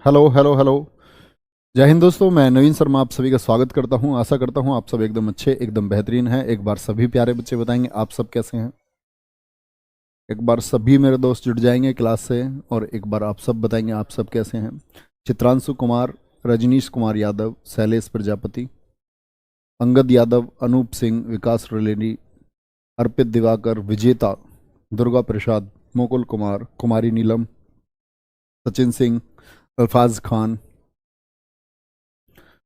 Hello hello hello. जय हिंद दोस्तों, मैं नवीन शर्मा आप सभी का स्वागत करता हूं। आशा करता हूं आप सब एकदम अच्छे एकदम बेहतरीन हैं। एक बार सभी प्यारे बच्चे बताएंगे आप सब कैसे हैं। एक बार सभी मेरे दोस्त जुड़ जाएंगे क्लास से और एक बार आप सब बताएंगे आप सब कैसे हैं। चित्रांशु कुमार, रजनीश कुमार यादव, शैलेश प्रजापति, अंगद यादव, अनूप सिंह, विकास रिलेडी, अर्पित दिवाकर, विजेता, दुर्गा प्रसाद, मुकुल कुमार, कुमारी नीलम, सचिन सिंह, अल्फाज खान,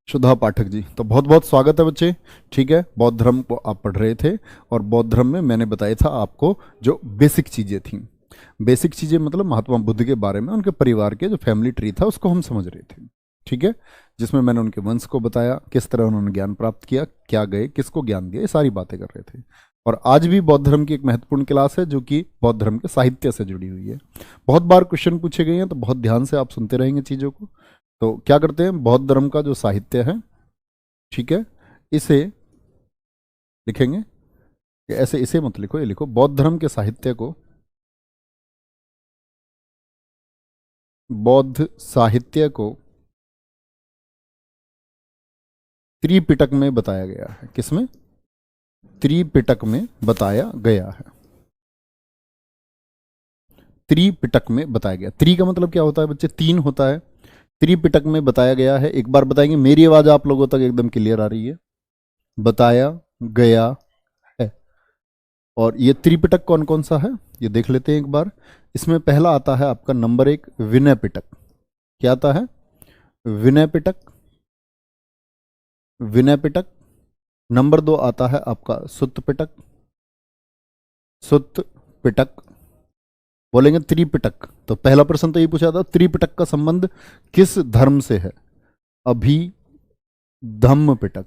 सुधा पाठक जी। तो बहुत बहुत स्वागत है बच्चे। ठीक है, बौद्ध धर्म को आप पढ़ रहे थे और बौद्ध धर्म में मैंने बताया था आपको जो बेसिक चीज़ें थी। बेसिक चीज़ें मतलब महात्मा बुद्ध के बारे में, उनके परिवार के जो फैमिली ट्री था उसको हम समझ रहे थे। ठीक है, जिसमें मैंने उनके वंश को बताया, किस तरह उन्होंने ज्ञान प्राप्त किया, क्या गए, किसको ज्ञान दिया, ये सारी बातें कर रहे थे। और आज भी बौद्ध धर्म की एक महत्वपूर्ण क्लास है जो कि बौद्ध धर्म के साहित्य से जुड़ी हुई है। बहुत बार क्वेश्चन पूछे गए हैं तो बहुत ध्यान से आप सुनते रहेंगे चीज़ों को। तो क्या करते हैं, बौद्ध धर्म का जो साहित्य है, ठीक है, इसे लिखेंगे कि ऐसे, इसे मत लिखो, ये लिखो बौद्ध धर्म के साहित्य को बौद्ध साहित्य को त्रिपिटक में बताया गया है। किसमें? त्रिपिटक में बताया गया है। त्रिपिटक में बताया गया। त्रि का मतलब क्या होता है बच्चे? तीन होता है। त्रिपिटक में बताया गया है। एक बार बताएंगे, मेरी आवाज आप लोगों तक एकदम क्लियर आ रही है? बताया गया है। और ये त्रिपिटक कौन कौन सा है ये देख लेते हैं एक बार। इसमें पहला आता है आपका नंबर 1 विनय पिटक। क्या आता है? विनय पिटक। विनय पिटक। नंबर 2 आता है आपका सुत्त पिटक। सुत्त पिटक। बोलेंगे त्रिपिटक तो पहला प्रश्न तो ये पूछा था, त्रिपिटक का संबंध किस धर्म से है? अभी धम्म पिटक।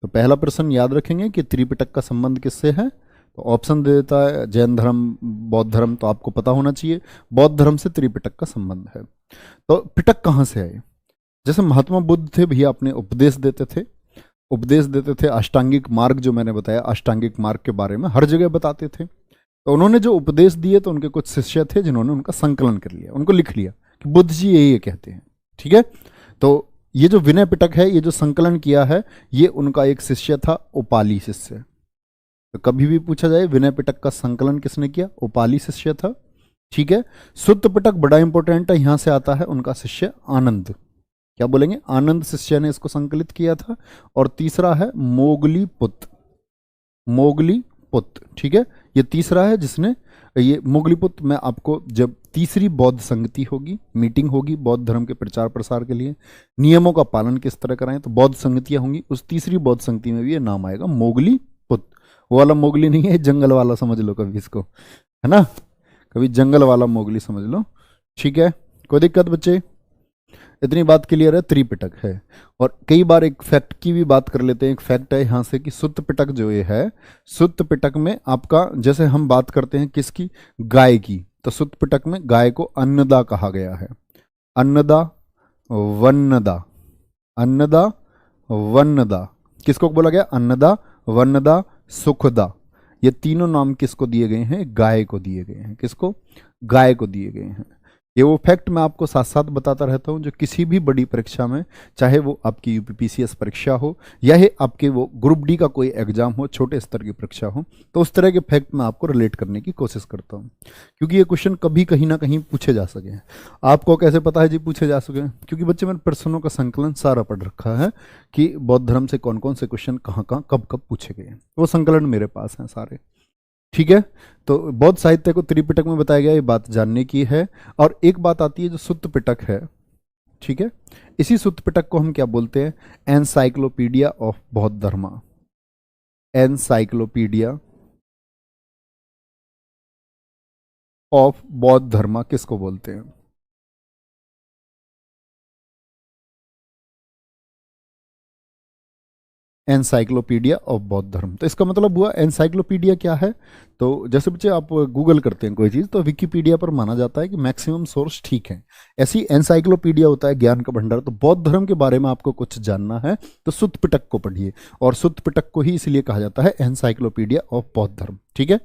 तो पहला प्रश्न याद रखेंगे कि त्रिपिटक का संबंध किससे है। तो ऑप्शन दे देता है जैन धर्म, बौद्ध धर्म, तो आपको पता होना चाहिए बौद्ध धर्म से त्रिपिटक का संबंध है। तो पिटक कहाँ से आए? जैसे महात्मा बुद्ध थे भैया, अपने उपदेश देते थे। उपदेश देते थे, अष्टांगिक मार्ग जो मैंने बताया, अष्टांगिक मार्ग के बारे में हर जगह बताते थे। तो उन्होंने जो उपदेश दिए तो उनके कुछ शिष्य थे जिन्होंने उनका संकलन कर लिया, उनको लिख लिया कि बुद्ध जी ये कहते हैं। ठीक है, तो ये जो विनय पिटक है, ये जो संकलन किया है, ये उनका एक शिष्य था, उपाली शिष्य। तो कभी भी पूछा जाए विनय पिटक का संकलन किसने किया? उपाली शिष्य था। ठीक है, सुत्त पिटक बड़ा इंपॉर्टेंट है, यहां से आता है उनका शिष्य आनंद। क्या बोलेंगे? आनंद शिष्य ने इसको संकलित किया था। और तीसरा है मोगली पुत्र। मोगली पुत्र, ठीक है, ये तीसरा है जिसने ये मोगलीपुत्र। मैं आपको जब तीसरी बौद्ध संगति होगी, मीटिंग होगी बौद्ध धर्म के प्रचार प्रसार के लिए, नियमों का पालन किस तरह कराएं, तो बौद्ध संगतियां होंगी, उस तीसरी बौद्ध संगति में भी ये नाम आएगा मोगली पुत्र। वो वाला मोगली नहीं है, जंगल वाला समझ लो कभी इसको, है ना, कभी जंगल वाला मोगली समझ लो। ठीक है, कोई दिक्कत बच्चे? इतनी बात क्लियर है, त्रिपिटक है। और कई बार एक फैक्ट की भी बात कर लेते हैं। एक फैक्ट है यहाँ से कि सुत्त पिटक जो ये है, सुत्त पिटक में आपका, जैसे हम बात करते हैं किसकी? गाय की, तो सुत्त पिटक में गाय को अन्नदा कहा गया है। अन्नदा, वन्नदा, अन्नदा, वन्नदा। किसको बोला गया? अन्नदा, वन्नदा, सुखदा। ये तीनों नाम किसको दिए गए हैं? गाय को दिए गए हैं। किसको? गाय को दिए गए हैं। ये वो फैक्ट मैं आपको साथ साथ बताता रहता हूँ जो किसी भी बड़ी परीक्षा में, चाहे वो आपकी यूपीपीसीएस परीक्षा हो या ये आपके वो ग्रुप डी का कोई एग्जाम हो, छोटे स्तर की परीक्षा हो, तो उस तरह के फैक्ट मैं आपको रिलेट करने की कोशिश करता हूँ, क्योंकि ये क्वेश्चन कभी कहीं ना कहीं पूछे जा सके। आपको कैसे पता है जी पूछे जा सके? क्योंकि बच्चे मैंने प्रश्नों का संकलन सारा पढ़ रखा है कि बौद्ध धर्म से कौन कौन से क्वेश्चन कहाँ कहाँ कब कब पूछे गए, वो संकलन मेरे पास हैं सारे। ठीक है, तो बौद्ध साहित्य को त्रिपिटक में बताया गया, ये बात जानने की है। और एक बात आती है जो सुत्त पिटक है, ठीक है, इसी सुत्त पिटक को हम क्या बोलते हैं? एनसाइक्लोपीडिया ऑफ बौद्ध धर्म। एनसाइक्लोपीडिया ऑफ बौद्ध धर्म किसको बोलते हैं? एनसाइक्लोपीडिया ऑफ बौद्ध धर्म। तो इसका मतलब हुआ एनसाइक्लोपीडिया क्या है? तो जैसे बच्चे आप गूगल करते हैं कोई चीज़, तो विकिपीडिया पर माना जाता है कि मैक्सिमम सोर्स ठीक है। ऐसी एनसाइक्लोपीडिया होता है ज्ञान का भंडार। तो बौद्ध धर्म के बारे में आपको कुछ जानना है तो सुत्त पिटक को पढ़िए, और सुत्त पिटक को ही इसलिए कहा जाता है एनसाइक्लोपीडिया ऑफ बौद्ध धर्म। ठीक है,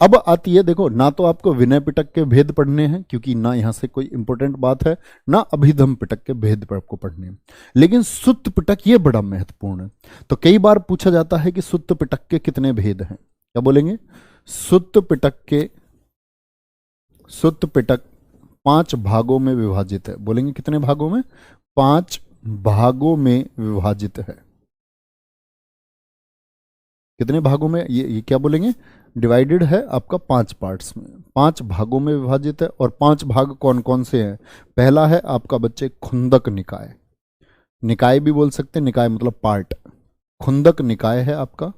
अब आती है, देखो ना तो आपको विनय पिटक के भेद पढ़ने हैं, क्योंकि ना यहाँ से कोई इंपॉर्टेंट बात है, ना अभिधम पिटक के भेद पर आपको पढ़ने हैं, लेकिन सुत्त पिटक ये बड़ा महत्वपूर्ण है। तो कई बार पूछा जाता है कि सुत्त पिटक के कितने भेद हैं, क्या बोलेंगे? सुत्त पिटक 5 भागों में विभाजित है। बोलेंगे कितने भागों में? 5 भागों में विभाजित है। कितने भागों में? ये क्या बोलेंगे? डिवाइडेड है आपका 5 पार्ट्स में, 5 भागों में विभाजित है। और 5 भाग कौन कौन से हैं? पहला है आपका बच्चे खुंदक निकाय, निकाय भी बोल सकते हैं, निकाय मतलब पार्ट। खुंदक निकाय है आपका,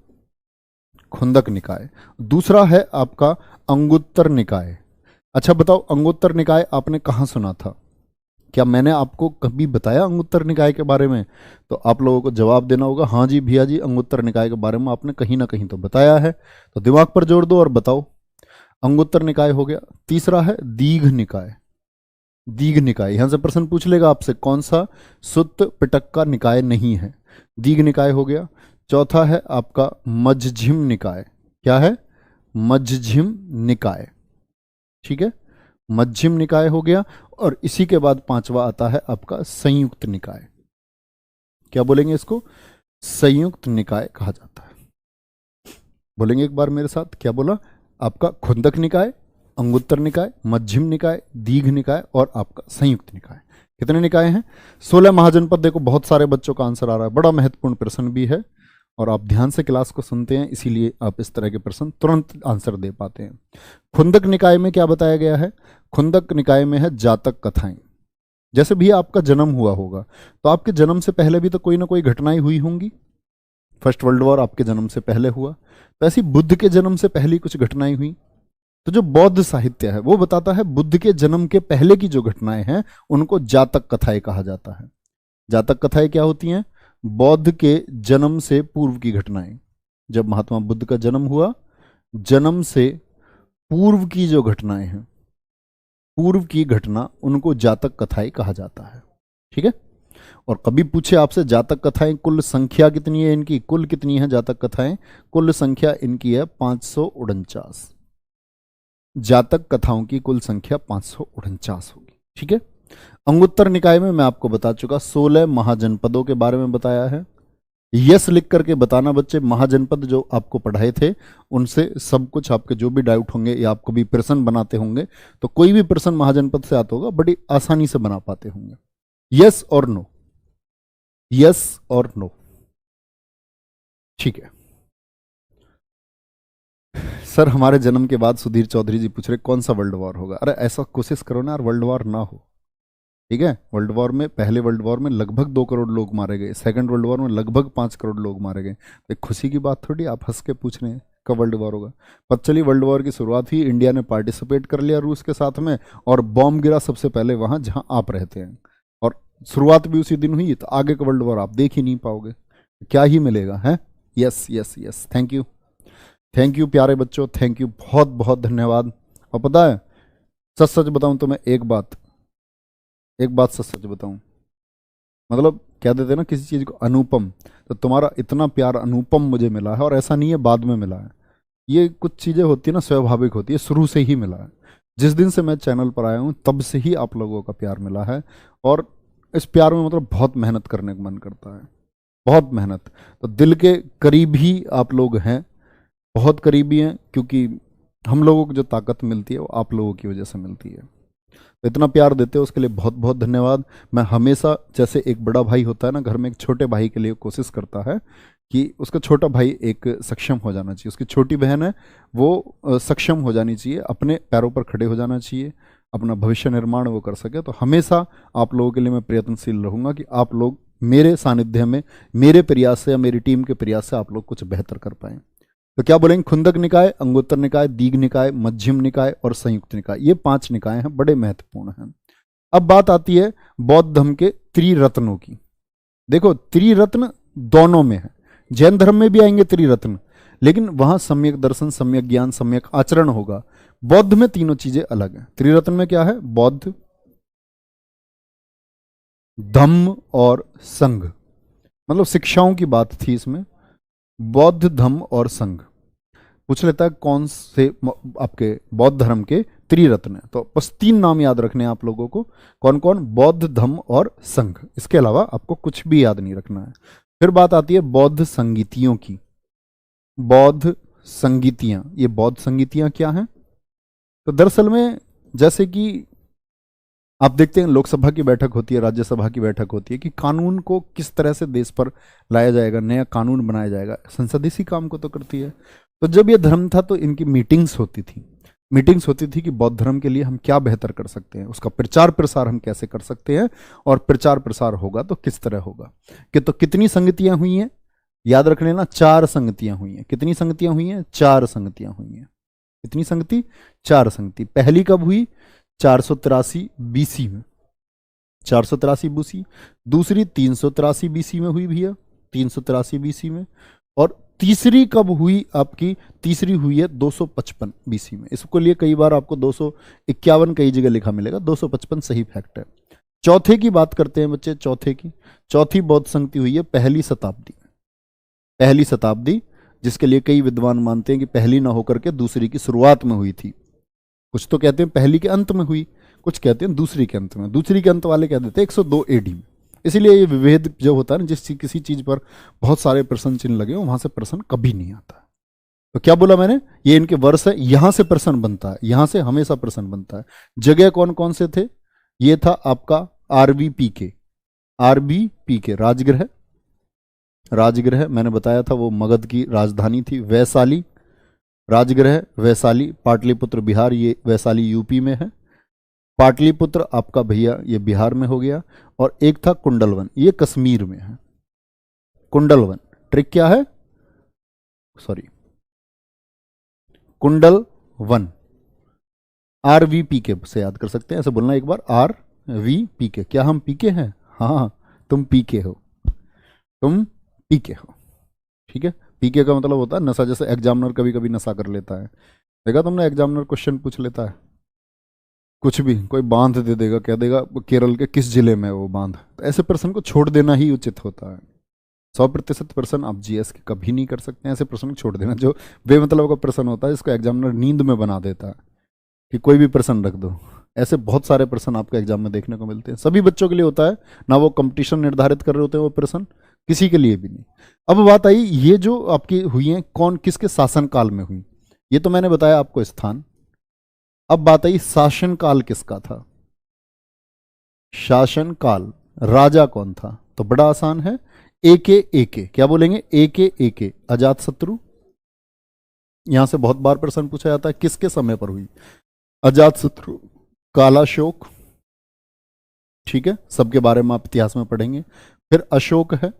खुंदक निकाय। दूसरा है आपका अंगुत्तर निकाय। अच्छा बताओ, अंगुत्तर निकाय आपने कहाँ सुना था? क्या मैंने आपको कभी बताया अंगुत्तर निकाय के बारे में? तो आप लोगों को जवाब देना होगा, हाँ जी भैया जी, अंगुत्तर निकाय के बारे में आपने कहीं ना कहीं तो बताया है। तो दिमाग पर जोर दो और बताओ। अंगुत्तर निकाय हो गया। तीसरा है दीघ निकाय, दीघ निकाय। यहां से प्रश्न पूछ लेगा आपसे, कौन सा सुत्त पिटक का निकाय नहीं है? दीघ निकाय हो गया। चौथा है आपका मज्झिम निकाय। क्या है? मज्झिम निकाय, ठीक है, मज्झिम निकाय हो गया। और इसी के बाद 5वां आता है आपका संयुक्त निकाय। क्या बोलेंगे इसको? संयुक्त निकाय कहा जाता है। बोलेंगे एक बार मेरे साथ, क्या बोला? आपका खुंदक निकाय, अंगुत्तर निकाय, मध्यम निकाय, दीघ निकाय और आपका संयुक्त निकाय। कितने निकाय हैं? 16 महाजनपद। देखो बहुत सारे बच्चों का आंसर आ रहा है, बड़ा महत्वपूर्ण प्रश्न भी है, और आप ध्यान से क्लास को सुनते हैं, इसीलिए आप इस तरह के प्रश्न तुरंत आंसर दे पाते हैं। खुंदक निकाय में क्या बताया गया है? खुंदक निकाय में है जातक कथाएं। जैसे भी आपका जन्म हुआ होगा, तो आपके जन्म से पहले भी तो कोई ना कोई घटनाएं हुई होंगी। फर्स्ट वर्ल्ड वॉर आपके जन्म से पहले हुआ, तो ऐसी बुद्ध के जन्म से पहले कुछ घटनाएं हुई। तो जो बौद्ध साहित्य है वो बताता है बुद्ध के जन्म के पहले की जो घटनाएं हैं उनको जातक कथाएं कहा जाता है। जातक कथाएं क्या होती हैं? बौद्ध के जन्म से पूर्व की घटनाएं। जब महात्मा बुद्ध का जन्म हुआ, जन्म से पूर्व की जो घटनाएं हैं, पूर्व की घटना, उनको जातक कथाएं कहा जाता है। ठीक है। और कभी पूछे आपसे जातक कथाएं कुल संख्या कितनी है इनकी, कुल कितनी है जातक कथाएं? कुल संख्या इनकी है 549। जातक कथाओं की कुल संख्या 549 होगी। ठीक है। अंगुत्तर निकाय में मैं आपको बता चुका, 16 महाजनपदों के बारे में बताया है। यस लिख करके बताना बच्चे, महाजनपद जो आपको पढ़ाए थे उनसे सब कुछ, आपके जो भी डाउट होंगे या आप कभी प्रश्न बनाते होंगे तो कोई भी प्रश्न महाजनपद से आता होगा, बड़ी आसानी से बना पाते होंगे। यस और नो, यस और नो। ठीक है सर, हमारे जन्म के बाद सुधीर चौधरी जी पूछ रहे कौन सा वर्ल्ड वॉर होगा। अरे ऐसा कोशिश करो ना यार, वर्ल्ड वॉर ना हो। ठीक है। वर्ल्ड वॉर में, पहले वर्ल्ड वॉर में लगभग 2 करोड़ लोग मारे गए, सेकंड वर्ल्ड वॉर में लगभग 5 करोड़ लोग मारे गए। तो एक खुशी की बात थोड़ी आप हंस के पूछ रहे हैं कब वर्ल्ड वॉर होगा। पता चली वर्ल्ड वॉर की शुरुआत ही इंडिया ने पार्टिसिपेट कर लिया रूस के साथ में, और बॉम्ब गिरा सबसे पहले वहां जहां आप रहते हैं, और शुरुआत भी उसी दिन हुई। तो आगे का वर्ल्ड वॉर आप देख ही नहीं पाओगे, क्या ही मिलेगा है। Yes yes yes, thank you, thank you प्यारे बच्चों, थैंक यू, बहुत बहुत धन्यवाद। और पता है, सच सच बताऊं तो मैं एक बात सच सच बताऊं, मतलब क्या देते हैं ना किसी चीज़ को अनुपम, तो तुम्हारा इतना प्यार अनुपम मुझे मिला है, और ऐसा नहीं है बाद में मिला है। ये कुछ चीज़ें होती है ना, स्वाभाविक होती है, शुरू से ही मिला है। जिस दिन से मैं चैनल पर आया हूँ तब से ही आप लोगों का प्यार मिला है, और इस प्यार में मतलब बहुत मेहनत करने का मन करता है, बहुत मेहनत। तो दिल के करीब ही आप लोग हैं, बहुत करीबी हैं, क्योंकि हम लोगों को जो ताकत मिलती है वो आप लोगों की वजह से मिलती है। तो इतना प्यार देते हो उसके लिए बहुत बहुत धन्यवाद। मैं हमेशा, जैसे एक बड़ा भाई होता है ना घर में, एक छोटे भाई के लिए कोशिश करता है कि उसका छोटा भाई एक सक्षम हो जाना चाहिए, उसकी छोटी बहन है वो सक्षम हो जानी चाहिए, अपने पैरों पर खड़े हो जाना चाहिए, अपना भविष्य निर्माण वो कर सके। तो हमेशा आप लोगों के लिए मैं प्रयत्नशील रहूँगा कि आप लोग मेरे सानिध्य में, मेरे प्रयास से या मेरी टीम के प्रयास से आप लोग कुछ बेहतर कर पाएँ। तो क्या बोलेंगे? खुंदक निकाय, अंगुत्तर निकाय, दीघ निकाय, मध्यम निकाय और संयुक्त निकाय, ये 5 निकाय हैं, बड़े महत्वपूर्ण हैं। अब बात आती है बौद्ध धर्म के त्रिरत्नों की। देखो त्रिरत्न दोनों में है, जैन धर्म में भी आएंगे त्रिरत्न, लेकिन वहां सम्यक दर्शन, सम्यक ज्ञान, सम्यक आचरण होगा। बौद्ध में तीनों चीजें अलग हैं। त्रिरत्न में क्या है? बौद्ध, धम्म और संघ, मतलब शिक्षाओं की बात थी इसमें, बौद्ध, धम्म और संघ। पूछ लेता है कौन से आपके बौद्ध धर्म के त्रिरत्न है, तो बस 3 नाम याद रखने हैं आप लोगों को, कौन कौन, बौद्ध, धम्म और संघ। इसके अलावा आपको कुछ भी याद नहीं रखना है। फिर बात आती है बौद्ध संगीतियों की। बौद्ध संगीतियां, ये बौद्ध संगीतियां क्या हैं? तो दरअसल में जैसे कि आप देखते हैं लोकसभा की बैठक होती है, राज्यसभा की बैठक होती है कि कानून को किस तरह से देश पर लाया जाएगा, नया कानून बनाया जाएगा, संसद इसी काम को तो करती है। तो जब ये धर्म था तो इनकी मीटिंग्स होती थी, मीटिंग्स होती थी कि बौद्ध धर्म के लिए हम क्या बेहतर कर सकते हैं, उसका प्रचार प्रसार हम कैसे कर सकते हैं, और प्रचार प्रसार होगा तो किस तरह होगा। कि तो कितनी संगतियां हुई हैं, याद रख लेना 4 संगतियां हुई हैं। कितनी संगतियां हुई हैं? 4 संगतियां हुई हैं। कितनी संगति? 4 संगति। पहली कब हुई? 483 बीसी में, 483 बीसी। दूसरी 383 बीसी में हुई भैया, 383 बीसी में। और तीसरी कब हुई आपकी? तीसरी हुई है 255 बीसी में। इसको लिए कई बार आपको 251 कई जगह लिखा मिलेगा, 255 सही फैक्ट है। चौथे की बात करते हैं बच्चे, चौथे की। चौथी बौद्ध संगति हुई है पहली शताब्दी में, पहली शताब्दी, जिसके लिए कई विद्वान मानते हैं कि पहली ना होकर के दूसरी की शुरुआत में हुई थी। कुछ तो कहते हैं पहली के अंत में हुई, कुछ कहते हैं दूसरी के अंत में। दूसरी के अंत वाले कह देते हैं 102 एडी में। इसीलिए ये विभेद जो होता है ना, किसी चीज पर बहुत सारे प्रश्न चिन्ह लगे हो वहां से प्रश्न कभी नहीं आता। तो क्या बोला मैंने, ये इनके वर्ष है, यहां से प्रश्न बनता है, यहां से हमेशा प्रश्न बनता है। जगह कौन कौन से थे? ये था आपका आरबीपी के राजगृह। राजगृह मैंने बताया था वो मगध की राजधानी थी। वैशाली राजगृह, वैशाली पाटलिपुत्र बिहार, ये वैशाली यूपी में है। पाटलिपुत्र आपका भैया ये बिहार में हो गया। और एक था कुंडलवन, ये कश्मीर में है। कुंडलवन, ट्रिक क्या है? सॉरी, कुंडलवन आरवीपीके से याद कर सकते हैं, ऐसे बोलना एक बार, आरवीपीके। क्या हम पीके हैं? हाँ, तुम पीके हो, तुम पीके हो, ठीक है। पीके का मतलब होता है नशा। जैसे एग्जामिनर कभी कभी नशा कर लेता है, देखा तुमने, एग्जामिनर क्वेश्चन पूछ लेता है कुछ भी, कोई बांध दे देगा, कह देगा केरल के किस जिले में है वो बांध, तो ऐसे प्रश्न को छोड़ देना ही उचित होता है। 100% प्रश्न आप जीएस के कभी नहीं कर सकते हैं, ऐसे प्रश्न को छोड़ देना। जो बेमतलब का प्रश्न होता है इसको एग्जामिनर नींद में बना देता है कि कोई भी प्रश्न रख दो। ऐसे बहुत सारे प्रश्न आपको एग्जाम में देखने को मिलते हैं, सभी बच्चों के लिए होता है ना, वो कंपटीशन निर्धारित कर रहे होते हैं वो प्रश्न, किसी के लिए भी नहीं। अब बात आई ये जो आपकी हुई है कौन किसके शासनकाल में हुई, ये तो मैंने बताया आपको स्थान। अब बात आई शासनकाल किसका था? शासनकाल, राजा कौन था? तो बड़ा आसान है, एके। क्या बोलेंगे? एके, अजात शत्रु। यहां से बहुत बार प्रश्न पूछा जाता है, किसके समय पर हुई? अजात शत्रु, कालाशोक, ठीक है, सबके बारे में आप इतिहास में पढ़ेंगे। फिर अशोक है,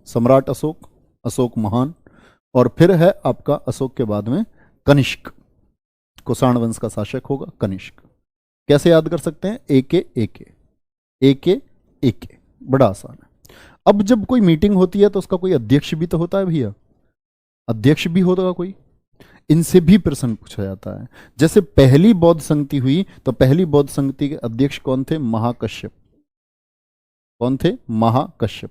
सम्राट अशोक, अशोक महान। और फिर है आपका अशोक के बाद में कनिष्क, कुषाण वंश का शासक होगा कनिष्क। कैसे याद कर सकते हैं? एके, बड़ा आसान है। अब जब कोई मीटिंग होती है तो उसका कोई अध्यक्ष भी तो होता है भैया, अध्यक्ष भी होगा कोई, इनसे भी प्रश्न पूछा जाता है। जैसे पहली बौद्ध संगति हुई तो पहली बौद्ध संगति के अध्यक्ष कौन थे? महाकश्यप। कौन थे? महाकश्यप।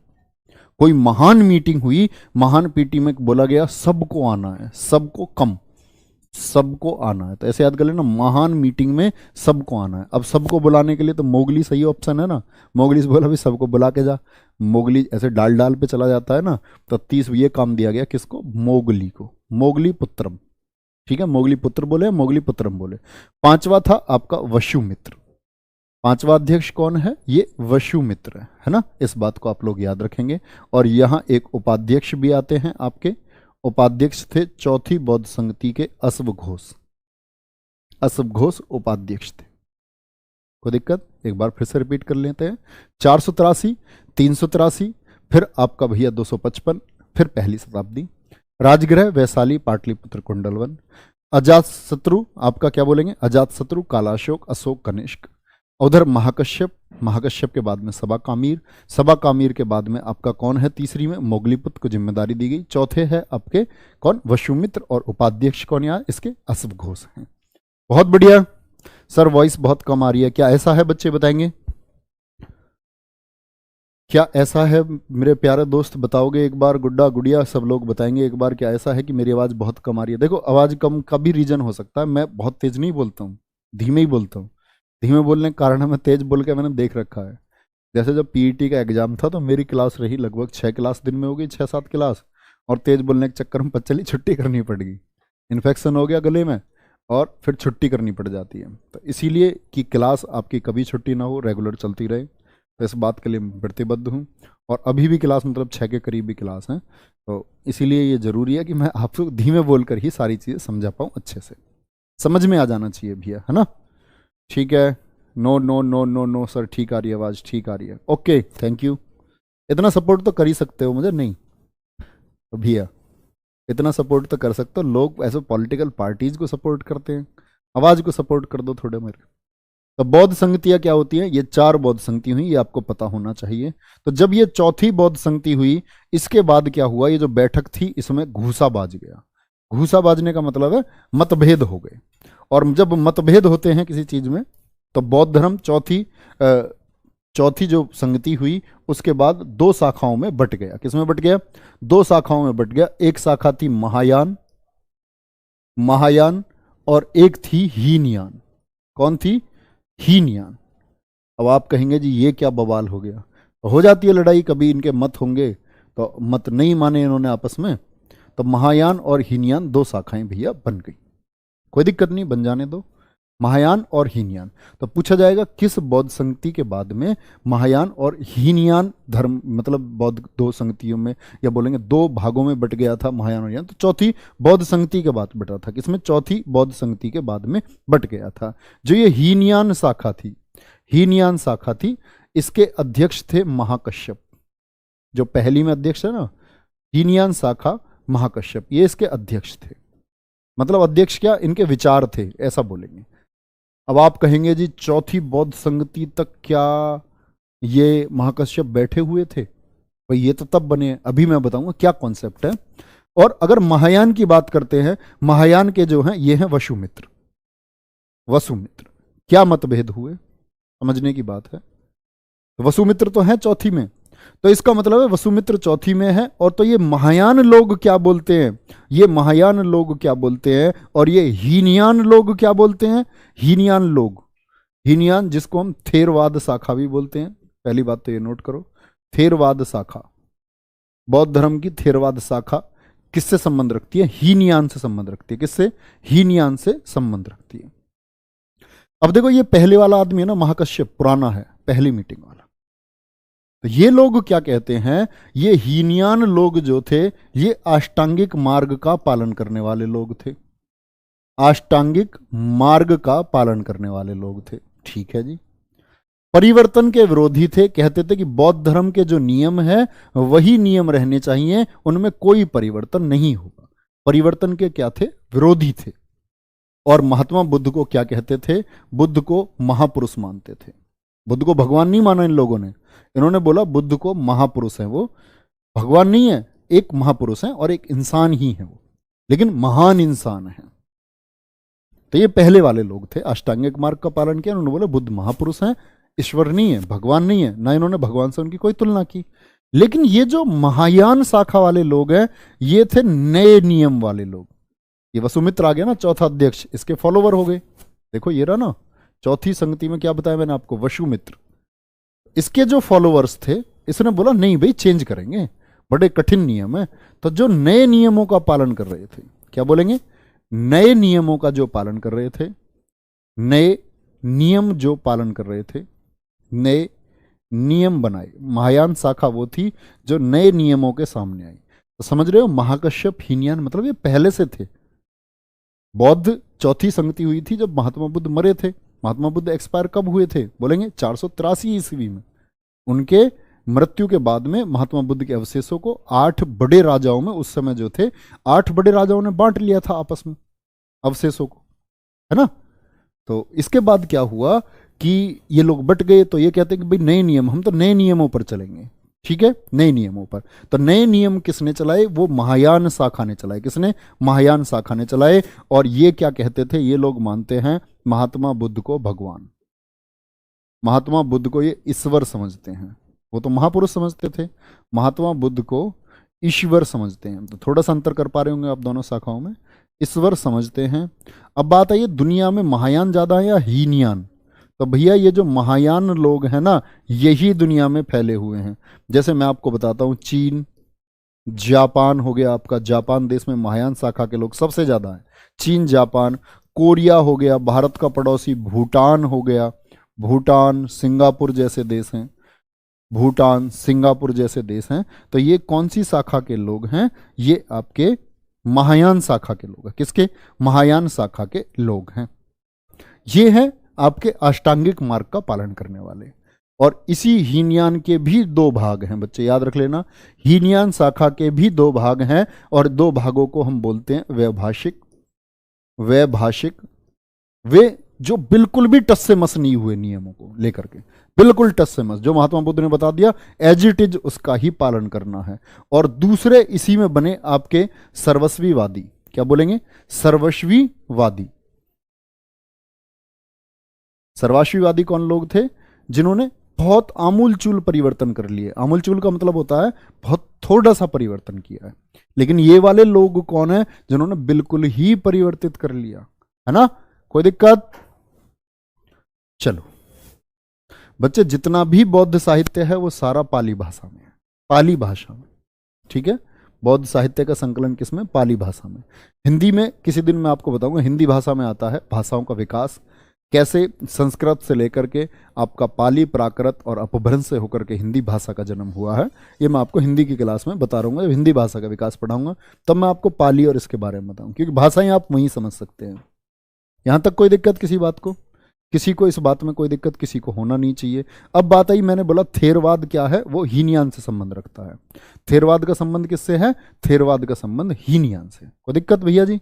कोई महान मीटिंग हुई, महान पीटी में बोला गया सबको आना है, सबको कम, सबको आना है, तो ऐसे याद कर लेना, महान मीटिंग में सबको आना है। अब सबको बुलाने के लिए तो मोगली सही ऑप्शन है ना, मोगली से बोला भी सबको बुला के जा, मोगली ऐसे डाल डाल पे चला जाता है ना, तो 30 ये काम दिया गया किसको? मोगली को, मोगली पुत्रम, ठीक है, मोगली पुत्र बोले, मोगली पुत्रम बोले। 5वां था आपका वसुमित्र। 5वां अध्यक्ष कौन है? ये वसुमित्र है ना, इस बात को आप लोग याद रखेंगे। और यहां एक उपाध्यक्ष भी आते हैं आपके, उपाध्यक्ष थे चौथी बौद्ध संगति के अश्व घोष, अश्व घोष उपाध्यक्ष थे। कोई दिक्कत? एक बार फिर से रिपीट कर लेते हैं, 483, 383, फिर आपका भैया 255, फिर पहली शताब्दी। राजगृह वैशाली पाटलिपुत्र कुंडलवन। अजात शत्रु आपका क्या बोलेंगे? अजात शत्रु, कालाशोक, अशोक, कनिष्क। उधर महाकश्यप, महाकश्यप के बाद में सबा कामीर, सबा कामीर के बाद में आपका कौन है? तीसरी में मोगलीपुत्र को जिम्मेदारी दी गई। चौथे है आपके कौन? वसुमित्र। और उपाध्यक्ष कौन यहाँ इसके? अश्व घोष हैं। बहुत बढ़िया सर, वॉइस बहुत कम आ रही है, क्या ऐसा है बच्चे? बताएंगे। क्या ऐसा है मेरे प्यारे दोस्त, बताओगे एक बार? गुड्डा गुड़िया सब लोग बताएंगे एक बार, क्या ऐसा है कि मेरी आवाज़ बहुत कम आ रही है? देखो, आवाज़ कम का भी रीजन हो सकता है, मैं बहुत तेज नहीं बोलता हूँ, धीमे ही बोलता हूँ। धीमे बोलने के कारण है, मैं तेज बोल के मैंने देख रखा है। जैसे जब पीईटी का एग्जाम था तो मेरी क्लास रही लगभग 6 क्लास दिन में हो गई, 6-7 क्लास, और तेज बोलने के चक्कर में पचली छुट्टी करनी पड़ गई, इन्फेक्शन हो गया गले में, और फिर छुट्टी करनी पड़ जाती है। तो इसीलिए कि क्लास आपकी कभी छुट्टी ना हो, रेगुलर चलती रहे, तो इस बात के लिए मैं प्रतिबद्ध हूँ। और अभी भी क्लास मतलब 6 के करीब भी क्लास हैं, तो इसीलिए ये ज़रूरी है कि मैं आपको धीमे बोलकर ही सारी चीज़ें समझा पाऊँ अच्छे से, समझ में आ जाना चाहिए भैया, है ना? ठीक है। No no no no no sir, ठीक आ रही है आवाज़, ठीक आ रही है, ओके थैंक यू। इतना सपोर्ट तो कर ही सकते हो मुझे, नहीं तो भैया इतना सपोर्ट तो कर सकते हो। लोग ऐसे पॉलिटिकल पार्टीज को सपोर्ट करते हैं, आवाज़ को सपोर्ट कर दो थोड़े मेरे। तो बौद्ध संगतियाँ क्या होती हैं? ये 4 बौद्ध संगति हुई, ये आपको पता होना चाहिए। तो जब ये चौथी बौद्ध संगति हुई, इसके बाद क्या हुआ? ये जो बैठक थी इसमें घूसा बाज गया। घूसा बाजने का मतलब है मतभेद हो गए, और जब मतभेद होते हैं किसी चीज में, तो बौद्ध धर्म चौथी जो संगति हुई, उसके बाद 2 शाखाओं में बट गया। किसमें बट गया? 2 शाखाओं में बट गया। एक शाखा थी महायान, महायान, और एक थी हीनयान। कौन थी? हीनयान। अब आप कहेंगे जी ये क्या बवाल हो गया? तो हो जाती है लड़ाई, कभी इनके मत होंगे, तो मत नहीं माने इन्होंने आपस में, तो महायान और हीनयान 2 शाखाएं भैया बन गई। कोई दिक्कत नहीं, बन जाने दो, महायान और हीनयान। तो पूछा जाएगा किस बौद्ध संगति के बाद में महायान और हीनयान धर्म, मतलब बौद्ध 2 संगतियों में, या बोलेंगे 2 भागों में बट गया था महायान और हीनयान। तो चौथी बौद्ध संगति के बाद बटा था, किसमें? चौथी बौद्ध संगति के बाद में बट गया था। जो ये हीनयान शाखा थी, हीनयान शाखा थी, इसके अध्यक्ष थे महाकश्यप। जो पहली में अध्यक्ष है ना, हीनयान शाखा, महाकश्यप, ये इसके अध्यक्ष थे। मतलब अध्यक्ष क्या, इनके विचार थे, ऐसा बोलेंगे। अब आप कहेंगे जी चौथी बौद्ध संगति तक क्या ये महाकश्यप बैठे हुए थे? भाई ये तो तब बने, अभी मैं बताऊंगा क्या कॉन्सेप्ट है। और अगर महायान की बात करते हैं, महायान के जो हैं ये हैं वसुमित्र। वसुमित्र क्या मतभेद हुए, समझने की बात है। तो वसुमित्र तो है चौथी में, तो इसका मतलब है वसुमित्र चौथी में है। और तो ये महायान लोग क्या बोलते हैं? ये महायान लोग क्या बोलते हैं? और ये हीनयान लोग क्या बोलते हैं? हीनयान लोग, हीनयान जिसको हम थेरवाद शाखा भी बोलते हैं। पहली बात तो ये नोट करो, थेरवाद शाखा, बौद्ध धर्म की थेरवाद शाखा किससे संबंध रखती है? हीनयान से संबंध रखती है। किससे? हीनयान से संबंध रखती है। अब देखो ये पहले वाला आदमी है ना महाकश्यप, पुराना है, पहली मीटिंग वाला। तो ये लोग क्या कहते हैं? ये हीनयान लोग जो थे, ये अष्टांगिक मार्ग का पालन करने वाले लोग थे। अष्टांगिक मार्ग का पालन करने वाले लोग थे, ठीक है जी। परिवर्तन के विरोधी थे, कहते थे कि बौद्ध धर्म के जो नियम है वही नियम रहने चाहिए, उनमें कोई परिवर्तन नहीं होगा। परिवर्तन के क्या थे? विरोधी थे। और महात्मा बुद्ध को क्या कहते थे? बुद्ध को महापुरुष मानते थे। बुद्ध को भगवान नहीं माना इन लोगों ने, इन्होंने बोला बुद्ध को महापुरुष है, वो भगवान नहीं है, एक महापुरुष है और एक इंसान ही है वो, लेकिन महान इंसान है। तो ये पहले वाले लोग थे, अष्टांगिक मार्ग का पालन किया, उन्होंने बोला बुद्ध महापुरुष हैं, ईश्वर नहीं है, भगवान नहीं है, ना इन्होंने भगवान से उनकी कोई तुलना की। लेकिन ये जो महायान शाखा वाले लोग हैं, ये थे नए नियम वाले लोग। ये वसुमित्र आ गया ना चौथा अध्यक्ष, इसके फॉलोवर हो गए। देखो ये रहा ना, चौथी संगति में क्या बताया मैंने आपको? वसुमित्र। इसके जो फॉलोअर्स थे, इसने बोला नहीं भाई चेंज करेंगे, बड़े कठिन नियम है। तो जो नए नियमों का पालन कर रहे थे, क्या बोलेंगे? नए नियमों का जो पालन कर रहे थे, नए नियम जो पालन कर रहे थे, नए नियम बनाए। महायान शाखा वो थी जो नए नियमों के सामने आई। तो समझ रहे हो, महाकश्यप, हीनयान, मतलब ये पहले से थे। बौद्ध चौथी संगति हुई थी जब महात्मा बुद्ध मरे थे। महात्मा बुद्ध एक्सपायर कब हुए थे? बोलेंगे 483 ईस्वी में। उनके मृत्यु के बाद में महात्मा बुद्ध के अवशेषों को 8 बड़े राजाओं में, उस समय जो थे 8 बड़े राजाओं ने बांट लिया था आपस में अवशेषों को, है ना। तो इसके बाद क्या हुआ कि ये लोग बट गए, तो ये कहते हैं कि भाई नए नियम, हम तो नए नियमों पर चलेंगे, ठीक है, नए नियमों पर। तो नए नियम किसने चलाए? वो महायान शाखा ने चलाए। किसने? महायान शाखा ने चलाए। और ये क्या कहते थे? ये लोग मानते हैं महात्मा बुद्ध को भगवान, महात्मा बुद्ध को ये ईश्वर समझते हैं, वो तो महापुरुष समझते थे, महात्मा बुद्ध को ईश्वर समझते हैं। तो थोड़ा सा अंतर कर पा रहे होंगे आप दोनों शाखाओं में, ईश्वर समझते हैं। अब बात है ये दुनिया में महायान ज्यादा है या हीनयान? तो भैया ये जो महायान लोग हैं ना, यही दुनिया में फैले हुए हैं। जैसे मैं आपको बताता हूँ, चीन, जापान हो गया आपका, जापान देश में महायान शाखा के लोग सबसे ज्यादा हैं। चीन, जापान, कोरिया हो गया, भारत का पड़ोसी भूटान हो गया, भूटान, सिंगापुर जैसे देश हैं, भूटान, सिंगापुर जैसे देश हैं। तो ये कौन सी शाखा के लोग हैं? ये आपके महायान शाखा के लोग हैं। किसके? महायान शाखा के लोग हैं। ये हैं आपके अष्टांगिक मार्ग का पालन करने वाले। और इसी हीनयान के भी दो भाग हैं बच्चे, याद रख लेना। हीनयान शाखा के भी दो भाग हैं, और दो भागों को हम बोलते हैं वैभाषिक। वैभाषिक वे जो बिल्कुल भी टस से मस नहीं हुए नियमों को लेकर के, बिल्कुल टस से मस, जो महात्मा बुद्ध ने बता दिया एज इट इज उसका ही पालन करना है। और दूसरे इसी में बने आपके सर्वस्वीवादी। क्या बोलेंगे? सर्वस्वीवादी। सर्वस्वीवादी कौन लोग थे? जिन्होंने बहुत आमूलचूल परिवर्तन कर लिए। आमूलचूल का मतलब होता है बहुत थोड़ा सा परिवर्तन किया है। लेकिन ये वाले लोग कौन है? जिन्होंने बिल्कुल ही परिवर्तित कर लिया, है ना? कोई दिक्कत? चलो बच्चे, जितना भी बौद्ध साहित्य है वो सारा पाली भाषा में है, पाली भाषा में। ठीक है, बौद्ध साहित्य का संकलन किसमें? पाली भाषा में। हिंदी में किसी दिन मैं आपको बताऊंगा, हिंदी भाषा में आता है भाषाओं का विकास, कैसे संस्कृत से लेकर के आपका पाली, प्राकृत और अपभ्रंश से होकर के हिंदी भाषा का जन्म हुआ है। ये मैं आपको हिंदी की क्लास में बता रहा हूँ। जब हिंदी भाषा का विकास पढ़ाऊंगा तब मैं आपको पाली और इसके बारे में बताऊँ, क्योंकि भाषाएं आप वहीं समझ सकते हैं। यहां तक कोई दिक्कत किसी बात को? किसी को इस बात में कोई दिक्कत किसी को होना नहीं चाहिए। अब बात आई, मैंने बोला थेरवाद क्या है? वो हीनयान से संबंध रखता है। थेरवाद का संबंध किससे है? थेरवाद का संबंध हीनयान से। कोई दिक्कत भैया जी?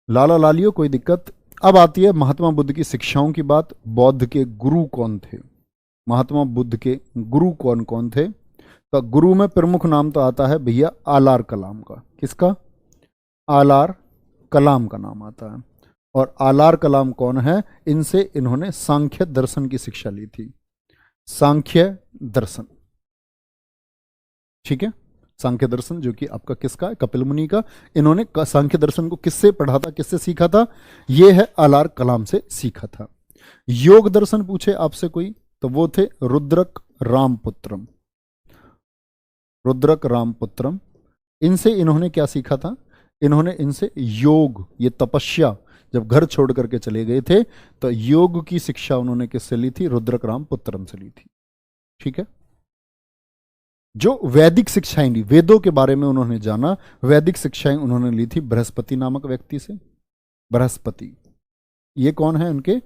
लाला लालियो, कोई दिक्कत? अब आती है महात्मा बुद्ध की शिक्षाओं की बात। बौद्ध के गुरु कौन थे? महात्मा बुद्ध के गुरु कौन कौन थे? तो गुरु में प्रमुख नाम तो आता है भैया आलार कलाम का। किसका? आलार कलाम का नाम आता है। और आलार कलाम कौन है? इनसे इन्होंने सांख्य दर्शन की शिक्षा ली थी। सांख्य दर्शन, ठीक है, सांख्य दर्शन जो कि आपका किसका है? कपिल मुनि का। इन्होंने सांख्य दर्शन को किससे पढ़ा था, किससे सीखा था? ये है आलार कलाम से सीखा था। योग दर्शन पूछे आपसे कोई तो वो थे रुद्रक रामपुत्रम। रुद्रक रामपुत्रम, इनसे इन्होंने क्या सीखा था? इन्होंने इनसे योग, ये तपस्या, जब घर छोड़ करके चले गए थे तो योग की शिक्षा उन्होंने किससे ली थी? रुद्रक रामपुत्रम से ली थी। ठीक है, जो वैदिक शिक्षाएं ली, वेदों के बारे में उन्होंने जाना, वैदिक शिक्षाएं उन्होंने ली थी बृहस्पति नामक व्यक्ति से। बृहस्पति, ये कौन है उनके?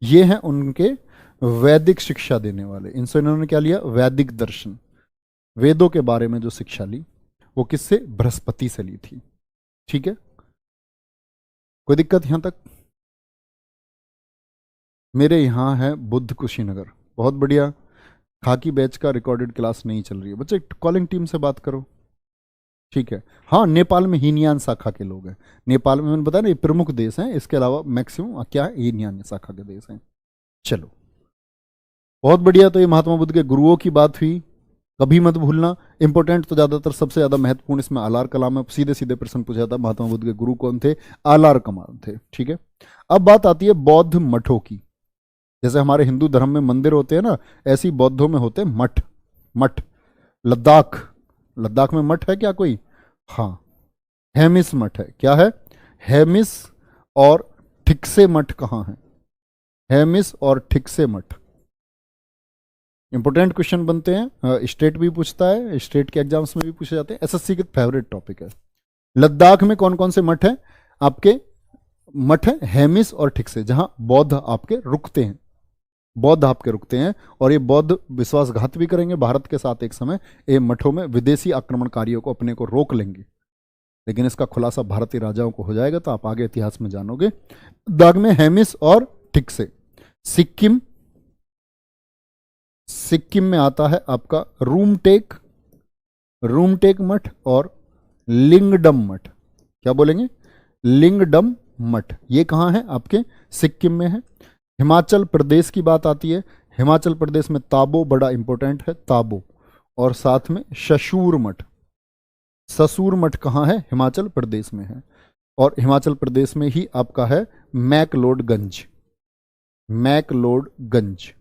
ये हैं उनके वैदिक शिक्षा देने वाले। इनसे इन्होंने क्या लिया? वैदिक दर्शन, वेदों के बारे में जो शिक्षा ली वो किससे? बृहस्पति से ली थी। ठीक है, कोई दिक्कत यहां तक? मेरे यहां है बुद्ध कुशीनगर, बहुत बढ़िया। खाकी बैच का रिकॉर्डेड क्लास नहीं चल रही है बच्चे, कॉलिंग टीम से बात करो। ठीक है, हाँ, नेपाल में हीनयान शाखा के लोग हैं। नेपाल में मैंने बताया ना ये प्रमुख देश हैं, इसके अलावा मैक्सिमम क्या है? हीनयान शाखा के देश हैं। चलो बहुत बढ़िया। तो ये महात्मा बुद्ध के गुरुओं की बात हुई, कभी मत भूलना। इंपॉर्टेंट तो ज्यादातर सबसे ज्यादा महत्वपूर्ण इसमें आलार कलाम है। सीधे सीधे प्रश्न पूछा था महात्मा बुद्ध के गुरु कौन थे? आलार कलाम थे। ठीक है, अब बात आती है बौद्ध मठों की। जैसे हमारे हिंदू धर्म में मंदिर होते हैं ना, ऐसे ही बौद्धों में होते हैं मठ। मठ, लद्दाख, लद्दाख में मठ है क्या कोई? हाँ, हेमिस मठ है। क्या है? हेमिस और ठिकसे मठ कहाँ है? हेमिस और ठिकसे मठ इंपॉर्टेंट क्वेश्चन बनते हैं, स्टेट भी पूछता है, स्टेट के एग्जाम्स में भी पूछे जाते हैं, एसएससी के फेवरेट टॉपिक है। लद्दाख में कौन कौन से मठ है आपके? मठ है हेमिस और ठिकसे, जहां बौद्ध आपके रुकते हैं। बौद्ध आपके रुकते हैं, और ये बौद्ध विश्वासघात भी करेंगे भारत के साथ। एक समय ये मठों में विदेशी आक्रमणकारियों को अपने को रोक लेंगे, लेकिन इसका खुलासा भारतीय राजाओं को हो जाएगा, तो आप आगे इतिहास में जानोगे। दाग में हेमिस और ठिकसे। सिक्किम, सिक्किम में आता है आपका रूमटेक, रूमटेक मठ और लिंगडम मठ। क्या बोलेंगे? लिंगडम मठ। ये कहाँ है? आपके सिक्किम में है। हिमाचल प्रदेश की बात आती है, हिमाचल प्रदेश में ताबो बड़ा इंपॉर्टेंट है, ताबो, और साथ में ससूर मठ। ससूर मठ कहाँ है? हिमाचल प्रदेश में है। और हिमाचल प्रदेश में ही आपका है मैक्लोडगंज। मैक्लोडगंज,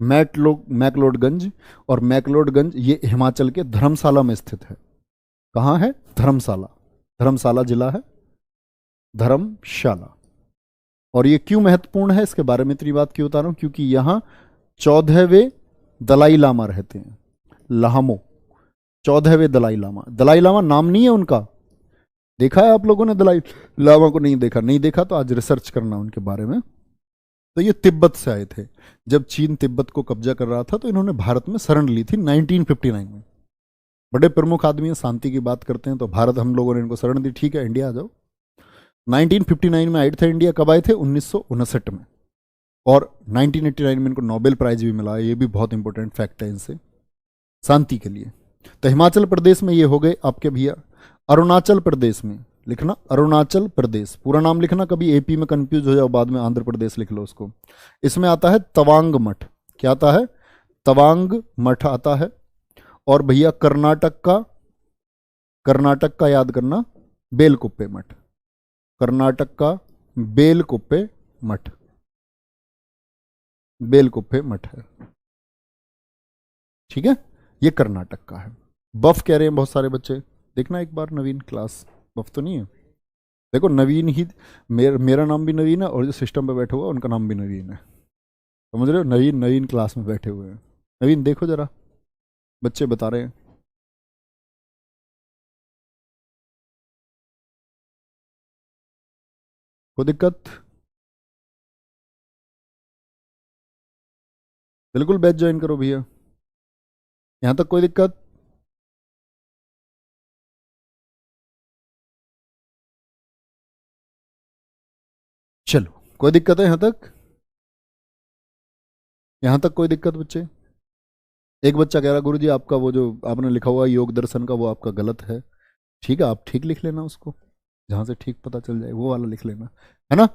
मैक्लोडगंज, और मैक्लोडगंज ये हिमाचल के धर्मशाला में स्थित है। कहाँ है? धर्मशाला, धर्मशाला जिला है, धर्मशाला। और ये क्यों महत्वपूर्ण है, इसके बारे में इतनी बात क्यों बता रहा हूं, क्योंकि यहां 14वें दलाई लामा रहते हैं, लामो, 14वें दलाई लामा। दलाई लामा नाम नहीं है उनका, देखा है आप लोगों ने दलाई लामा को? नहीं देखा, नहीं देखा तो आज रिसर्च करना उनके बारे में। तो ये तिब्बत से आए थे। जब चीन तिब्बत को कब्जा कर रहा था तो इन्होंने भारत में शरण ली थी 1959 में। बड़े प्रमुख आदमी हैं, शांति की बात करते हैं, तो भारत हम लोगों ने इनको शरण दी, ठीक है इंडिया आ जाओ। 1959 में आए थे इंडिया। कब आए थे? 1959 में। और 1989 में इनको नोबेल प्राइज भी मिला, ये भी बहुत इंपॉर्टेंट फैक्ट है इनसे, शांति के लिए। तो हिमाचल प्रदेश में ये हो गए आपके भैया। अरुणाचल प्रदेश में लिखना, अरुणाचल प्रदेश, पूरा नाम लिखना, कभी एपी में कंफ्यूज हो जाओ बाद में आंध्र प्रदेश लिख लो उसको। इसमें आता है तवांग मठ। क्या आता है? तवांग मठ आता है। और भैया कर्नाटक का याद करना, बेलकुप्पे मठ, कर्नाटक का बेलकुप्पे मठ, बेलकुप्पे मठ है, ठीक है, ये कर्नाटक का है। बफ कह रहे हैं बहुत सारे बच्चे, देखना एक बार नवीन क्लास, बफ तो नहीं है, देखो नवीन ही, मेरा नाम भी नवीन है और जो सिस्टम पे बैठे हुआ उनका नाम भी नवीन है, समझ रहे हो? नवीन नवीन क्लास में बैठे हुए हैं। नवीन देखो जरा, बच्चे बता रहे हैं। कोई दिक्कत? बिल्कुल बैच ज्वाइन करो भैया, यहां तक कोई दिक्कत? चलो, कोई दिक्कत है यहां तक? यहां तक कोई दिक्कत बच्चे? एक बच्चा कह रहा गुरुजी आपका वो जो आपने लिखा हुआ योग दर्शन का वो आपका गलत है। ठीक है, आप ठीक लिख लेना उसको, जहां से ठीक पता चल जाए वो वाला लिख लेना, है ना।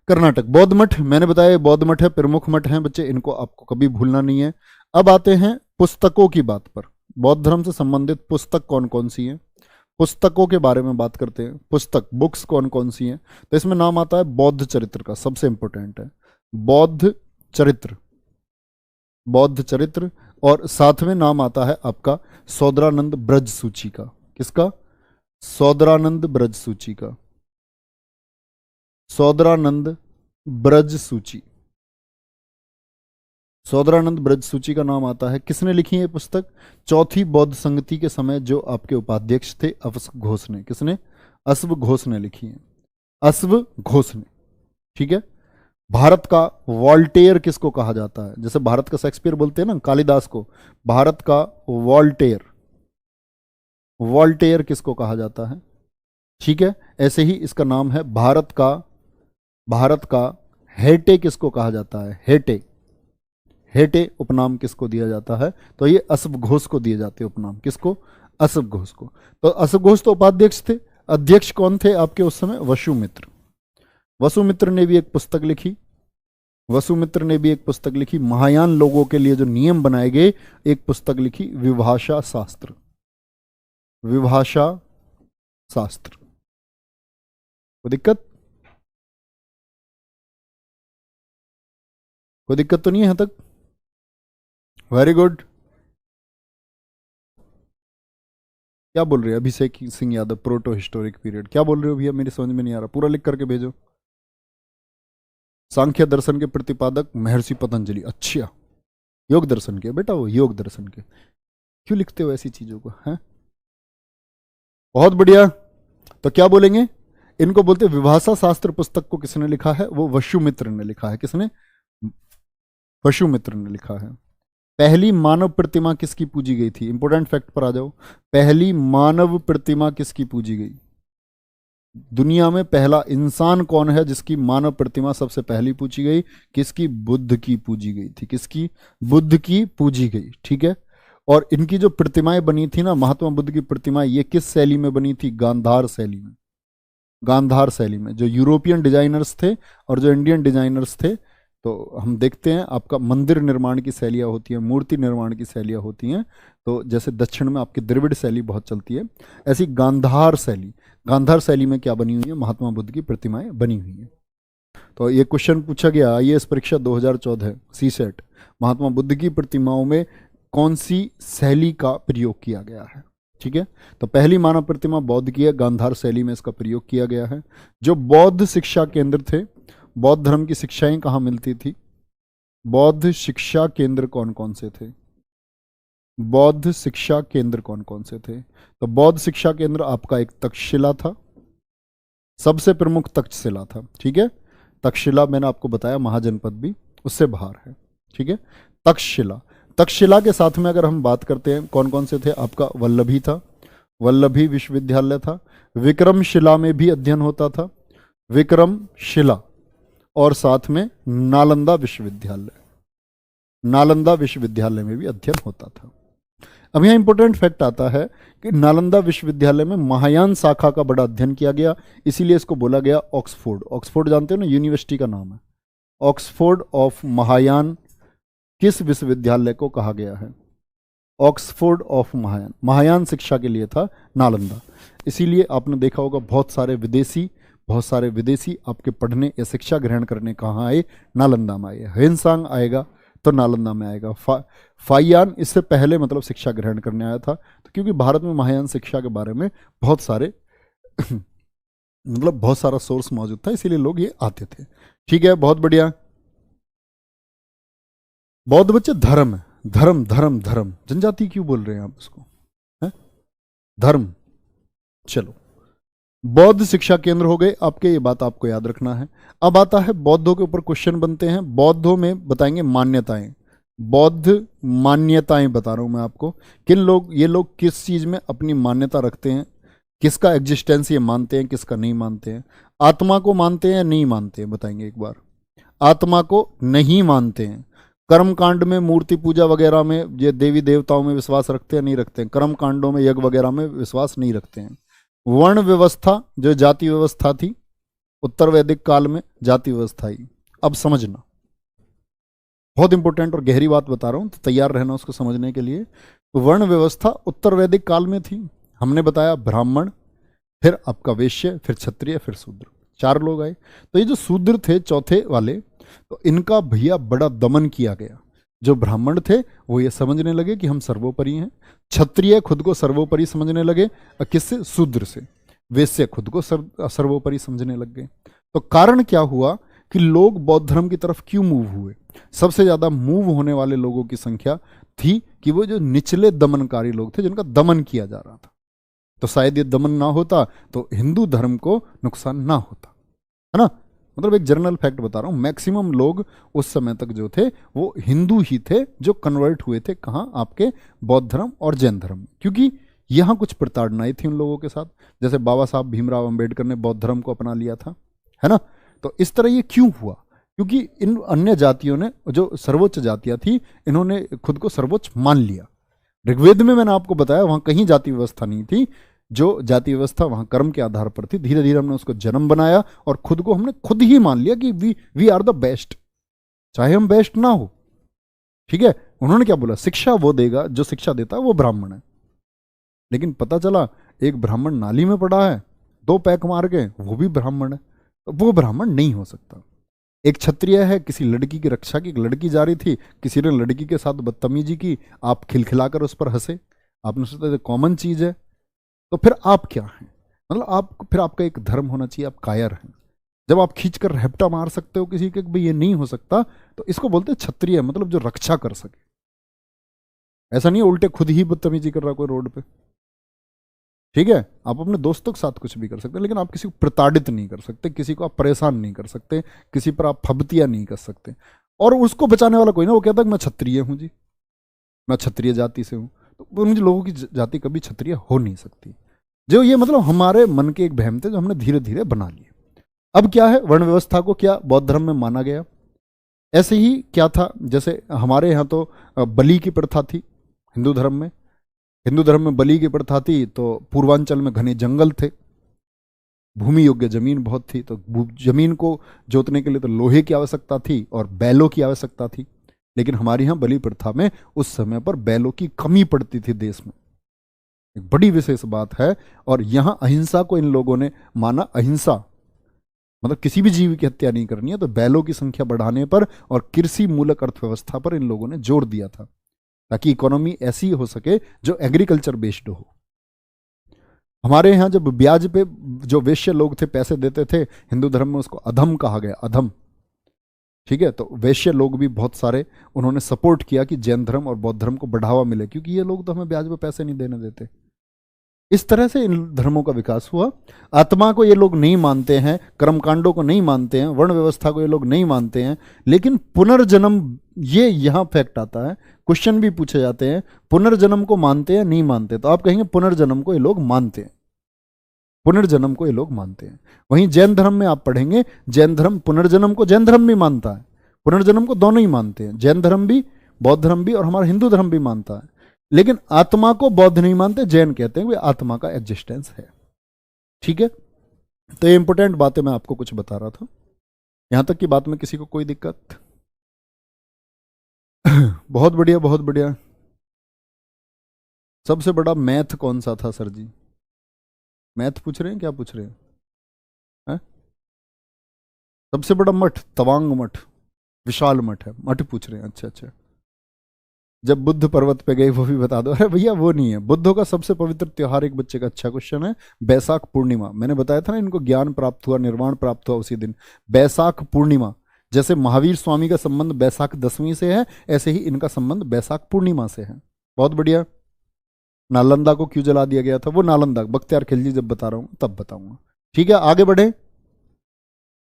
कर्नाटक बौद्ध मठ, मैंने बताया बौद्ध मठ है, प्रमुख मठ है बच्चे, इनको आपको कभी भूलना नहीं है। अब आते हैं पुस्तकों की बात पर। बौद्ध धर्म से संबंधित पुस्तक कौन कौन सी हैं, पुस्तकों के बारे में बात करते हैं। पुस्तक, बुक्स कौन कौन सी हैं? तो इसमें नाम आता है बौद्ध चरित्र का, सबसे इंपॉर्टेंट है बौद्ध चरित्र, बौद्ध चरित्र। और साथ में नाम आता है आपका सौदरानंद ब्रज सूची का। किसका? सौदरानंद ब्रज सूची का, सौदरानंद ब्रज सूची, सौदरानंद ब्रज सूची का नाम आता है। किसने लिखी है पुस्तक? चौथी बौद्ध संगति के समय जो आपके उपाध्यक्ष थे अश्व घोष ने। किसने? अश्व घोष ने लिखी है, अश्व घोष ने, ठीक है। भारत का वॉल्टेयर किसको कहा जाता है? जैसे भारत का शेक्सपियर बोलते हैं ना कालिदास को, भारत का वॉल्टेयर, वॉल्टेयर किसको कहा जाता है? ठीक है, ऐसे ही इसका नाम है भारत का, भारत का हेटे किसको कहा जाता है? हेटे, हेटे उपनाम किसको दिया जाता है? तो ये अश्व घोष को दिए जाते हैं उपनाम। किसको? अश्व घोष को। तो अश्व घोष तो उपाध्यक्ष थे, अध्यक्ष कौन थे आपके उस समय? वसुमित्र। वसुमित्र ने भी एक पुस्तक लिखी, वसुमित्र ने भी एक पुस्तक लिखी, महायान लोगों के लिए जो नियम बनाए गए, एक पुस्तक लिखी विभाषा शास्त्र, विभाषा शास्त्र। कोई दिक्कत? कोई दिक्कत तो नहीं है यहां तक? Very good. क्या बोल रहे हैं Abhishek Singh Yadav? Proto historic period क्या बोल रहे हो भैया? मेरी समझ में नहीं आ रहा, पूरा लिख करके भेजो। सांख्य दर्शन के प्रतिपादक महर्षि पतंजलि। अच्छा, योग दर्शन के बेटा, वो योग दर्शन के। क्यों लिखते हो ऐसी चीजों को, हैं? बहुत बढ़िया। तो क्या बोलेंगे? इनको बोलते विभाषा शास्त्र पुस्तक को किसने लिखा है? वो वसुमित्र ने लिखा है। किसने? वसुमित्र ने लिखा है। पहली मानव प्रतिमा किसकी पूजी गई थी? इंपॉर्टेंट फैक्ट पर आ जाओ। पहली मानव प्रतिमा किसकी पूजी गई? दुनिया में पहला इंसान कौन है जिसकी मानव प्रतिमा सबसे पहली पूजी गई? किसकी? बुद्ध की पूजी गई थी। किसकी? बुद्ध की पूजी गई, ठीक है। और इनकी जो प्रतिमाएं बनी थी ना, महात्मा बुद्ध की प्रतिमाएं, ये किस शैली में बनी थी? गांधार शैली में, गांधार शैली में। जो यूरोपियन डिजाइनर्स थे और जो इंडियन डिजाइनर्स थे, तो हम देखते हैं आपका मंदिर निर्माण की शैलियाँ होती हैं, मूर्ति निर्माण की शैलियाँ होती हैं। तो जैसे दक्षिण में आपकी द्रविड़ शैली बहुत चलती है, ऐसी गांधार शैली, गांधार शैली में क्या बनी हुई है, महात्मा बुद्ध की प्रतिमाएं बनी हुई हैं। तो ये क्वेश्चन पूछा गया आईएएस परीक्षा 2014 सीसेट, महात्मा बुद्ध की प्रतिमाओं में कौन सी शैली का प्रयोग किया गया है। ठीक है, तो पहली मानव प्रतिमा बौद्ध की है, गांधार शैली में इसका प्रयोग किया गया है। जो बौद्ध शिक्षा केंद्र थे, बौद्ध धर्म की शिक्षाएं कहाँ मिलती थी, बौद्ध शिक्षा केंद्र कौन कौन से थे, बौद्ध शिक्षा केंद्र कौन कौन से थे। तो बौद्ध शिक्षा केंद्र आपका एक तक्षशिला था, सबसे प्रमुख तक्षशिला था। ठीक है, तक्षशिला मैंने आपको बताया महाजनपद भी उससे बाहर है। ठीक है, तक्षशिला, तक्षशिला के साथ में अगर हम बात करते हैं कौन कौन से थे, आपका वल्लभी था, वल्लभी विश्वविद्यालय था, विक्रमशिला में भी अध्ययन होता था, विक्रमशिला, और साथ में नालंदा विश्वविद्यालय, नालंदा विश्वविद्यालय में भी अध्ययन होता था। अब यहाँ इंपॉर्टेंट फैक्ट आता है कि नालंदा विश्वविद्यालय में महायान शाखा का बड़ा अध्ययन किया गया, इसीलिए इसको बोला गया ऑक्सफोर्ड। ऑक्सफोर्ड जानते हो ना, यूनिवर्सिटी का नाम है। ऑक्सफोर्ड ऑफ महायान किस विश्वविद्यालय को कहा गया है, ऑक्सफोर्ड ऑफ महायान, महायान शिक्षा के लिए था नालंदा। इसीलिए आपने देखा होगा बहुत सारे विदेशी आपके पढ़ने या शिक्षा ग्रहण करने कहाँ आए, नालंदा में आए। हेनसांग आएगा तो नालंदा में आएगा। फाइयान इससे पहले मतलब शिक्षा ग्रहण करने आया था, तो क्योंकि भारत में महायान शिक्षा के बारे में बहुत सारे मतलब बहुत सारा सोर्स मौजूद था, इसीलिए लोग ये आते थे। ठीक है, बहुत बढ़िया। बौद्ध बच्चे धर्म है, धर्म धर्म धर्म, जनजाति क्यों बोल रहे हैं आप उसको, है धर्म। चलो, बौद्ध शिक्षा केंद्र हो गए आपके, ये बात आपको याद रखना है। अब आता है बौद्धों के ऊपर क्वेश्चन बनते हैं। बौद्धों में बताएंगे मान्यताएं, बौद्ध मान्यताएं बता रहा हूं मैं आपको, किन लोग, ये लोग किस चीज में अपनी मान्यता रखते हैं, किसका एग्जिस्टेंस ये मानते हैं, किसका नहीं मानते हैं। आत्मा को मानते हैं नहीं मानते हैं, बताएंगे एक बार। आत्मा को नहीं मानते हैं। कर्म कांड में, मूर्ति पूजा वगैरह में, ये देवी देवताओं में विश्वास रखते हैं नहीं रखते हैं। कर्म कांडों में, यज्ञ वगैरह में विश्वास नहीं रखते हैं। वर्ण व्यवस्था, जो जाति व्यवस्था थी उत्तर वैदिक काल में, जाति व्यवस्था ही। अब समझना, बहुत इंपॉर्टेंट और गहरी बात बता रहा हूं, तो तैयार रहना उसको समझने के लिए। वर्ण व्यवस्था उत्तर वैदिक काल में थी। हमने बताया ब्राह्मण, फिर आपका वैश्य, फिर क्षत्रिय, फिर शूद्र, 4 लोग आए। तो ये जो शूद्र थे चौथे वाले, तो इनका भैया बड़ा दमन किया गया। जो ब्राह्मण थे वो ये समझने लगे कि हम सर्वोपरि हैं। क्षत्रिय खुद को सर्वोपरि समझने लगे, किससे, शूद्र से। वैश्य खुद को सर्वोपरि समझने लग गए। तो कारण क्या हुआ कि लोग बौद्ध धर्म की तरफ क्यों मूव हुए। सबसे ज्यादा मूव होने वाले लोगों की संख्या थी कि वो जो निचले दमनकारी लोग थे, जिनका दमन किया जा रहा था। तो शायद ये दमन ना होता तो हिंदू धर्म को नुकसान ना होता, है ना। मतलब एक जनरल फैक्ट बता रहा हूं, मैक्सिमम लोग उस समय तक जो थे वो हिंदू ही थे, जो कन्वर्ट हुए थे कहाँ, आपके बौद्ध धर्म और जैन धर्म, क्योंकि यहाँ कुछ प्रताड़नाएं थी उन लोगों के साथ। जैसे बाबा साहब भीमराव अंबेडकर ने बौद्ध धर्म को अपना लिया था, है ना। तो इस तरह ये क्यों हुआ, क्योंकि इन अन्य जातियों ने, जो सर्वोच्च जातियां थी, इन्होंने खुद को सर्वोच्च मान लिया। ऋग्वेद में मैंने आपको बताया वहां कहीं जाति व्यवस्था नहीं थी। जो जाति व्यवस्था वहां कर्म के आधार पर थी। धीरे धीरे हमने उसको जन्म बनाया और खुद को हमने खुद ही मान लिया कि वी आर द बेस्ट, चाहे हम बेस्ट ना हो। ठीक है, उन्होंने क्या बोला, शिक्षा वो देगा, जो शिक्षा देता है वो ब्राह्मण है। लेकिन पता चला एक ब्राह्मण नाली में पड़ा है, 2 पैक मार के, वो भी ब्राह्मण है, तो वो ब्राह्मण नहीं हो सकता। एक क्षत्रिय है, किसी लड़की की रक्षा की, एक लड़की जा रही थी, किसी ने लड़की के साथ बदतमीजी की, आप खिलखिलाकर उस पर हंसे, आपने सोचा कॉमन चीज है। तो फिर आप क्या हैं, मतलब आप, फिर आपका एक धर्म होना चाहिए, आप कायर हैं। जब आप खींचकर रैप्टा मार सकते हो किसी के, भाई ये नहीं हो सकता, तो इसको बोलते हैं क्षत्रिय, मतलब जो रक्षा कर सके। ऐसा नहीं है उल्टे खुद ही बदतमीजी कर रहा कोई रोड पे। ठीक है, आप अपने दोस्तों के साथ कुछ भी कर सकते हैं, लेकिन आप किसी को प्रताड़ित नहीं कर सकते, किसी को आप परेशान नहीं कर सकते, किसी पर आप फबतिया नहीं कर सकते। और उसको बचाने वाला कोई ना, वो कहता है मैं क्षत्रिय हूं जी, मैं क्षत्रिय जाति से हूं, तो मुझे लोगों की जाति कभी क्षत्रिय हो नहीं सकती। जो ये मतलब हमारे मन के एक भ्रम थे, जो हमने धीरे धीरे बना लिए। अब क्या है, वर्ण व्यवस्था को क्या बौद्ध धर्म में माना गया। ऐसे ही क्या था, जैसे हमारे यहाँ तो बलि की प्रथा थी हिंदू धर्म में। हिंदू धर्म में बलि की प्रथा थी, तो पूर्वांचल में घने जंगल थे, भूमि योग्य जमीन बहुत थी, तो जमीन को जोतने के लिए तो लोहे की आवश्यकता थी और बैलों की आवश्यकता थी। लेकिन हमारे यहाँ बलि प्रथा में उस समय पर बैलों की कमी पड़ती थी देश में, एक बड़ी विशेष बात है। और यहाँ अहिंसा को इन लोगों ने माना। अहिंसा मतलब किसी भी जीव की हत्या नहीं करनी है, तो बैलों की संख्या बढ़ाने पर और कृषि मूलक अर्थव्यवस्था पर इन लोगों ने जोर दिया था, ताकि इकोनॉमी ऐसी हो सके जो एग्रीकल्चर बेस्ड हो। हमारे यहाँ जब ब्याज पे जो वैश्य लोग थे पैसे देते थे, हिंदू धर्म में उसको अधम कहा गया, अधम। ठीक है, तो वैश्य लोग भी बहुत सारे उन्होंने सपोर्ट किया कि जैन धर्म और बौद्ध धर्म को बढ़ावा मिले, क्योंकि ये लोग तो हमें ब्याज पे पैसे नहीं देने देते। इस तरह से इन धर्मों का विकास हुआ। आत्मा को ये लोग नहीं मानते हैं, कर्मकांडों को नहीं मानते हैं, वर्ण व्यवस्था को ये लोग नहीं मानते हैं, लेकिन पुनर्जन्म, ये यहां फैक्ट आता है, क्वेश्चन भी पूछे जाते हैं, पुनर्जन्म को मानते हैं नहीं मानते? तो आप कहेंगे पुनर्जन्म को ये लोग मानते हैं, पुनर्जन्म को ये लोग मानते हैं। वहीं जैन धर्म में आप पढ़ेंगे, जैन धर्म पुनर्जन्म को, जैन धर्म भी मानता है, पुनर्जन्म को दोनों ही मानते हैं, जैन धर्म भी, बौद्ध धर्म भी, और हमारा हिंदू धर्म भी मानता है। लेकिन आत्मा को बौद्ध नहीं मानते, जैन कहते हैं वे आत्मा का एग्जिस्टेंस है। ठीक है, तो ये इंपॉर्टेंट बातें मैं आपको कुछ बता रहा था। यहां तक की बात में किसी को कोई दिक्कत? बहुत बढ़िया, बहुत बढ़िया। सबसे बड़ा मैथ कौन सा था सर जी? मैथ पूछ रहे हैं, क्या पूछ रहे हैं? है? सबसे बड़ा मठ तवांग मठ, विशाल मठ है, मठ पूछ रहे हैं। अच्छा अच्छा, जब बुद्ध पर्वत पे गए वो भी बता दो। अरे भैया वो नहीं है, बुद्धों का सबसे पवित्र त्योहार, एक बच्चे का अच्छा क्वेश्चन है, बैसाख पूर्णिमा। मैंने बताया था ना, इनको ज्ञान प्राप्त हुआ, निर्वाण प्राप्त हुआ उसी दिन, बैसाख पूर्णिमा। जैसे महावीर स्वामी का संबंध बैसाख दशमी से है, ऐसे ही इनका संबंध बैसाख पूर्णिमा से है। बहुत बढ़िया। नालंदा को क्यों जला दिया गया था? वो नालंदा बख्तियार खिलजी जब बता रहा हूं तब बताऊंगा। ठीक है, आगे बढ़े।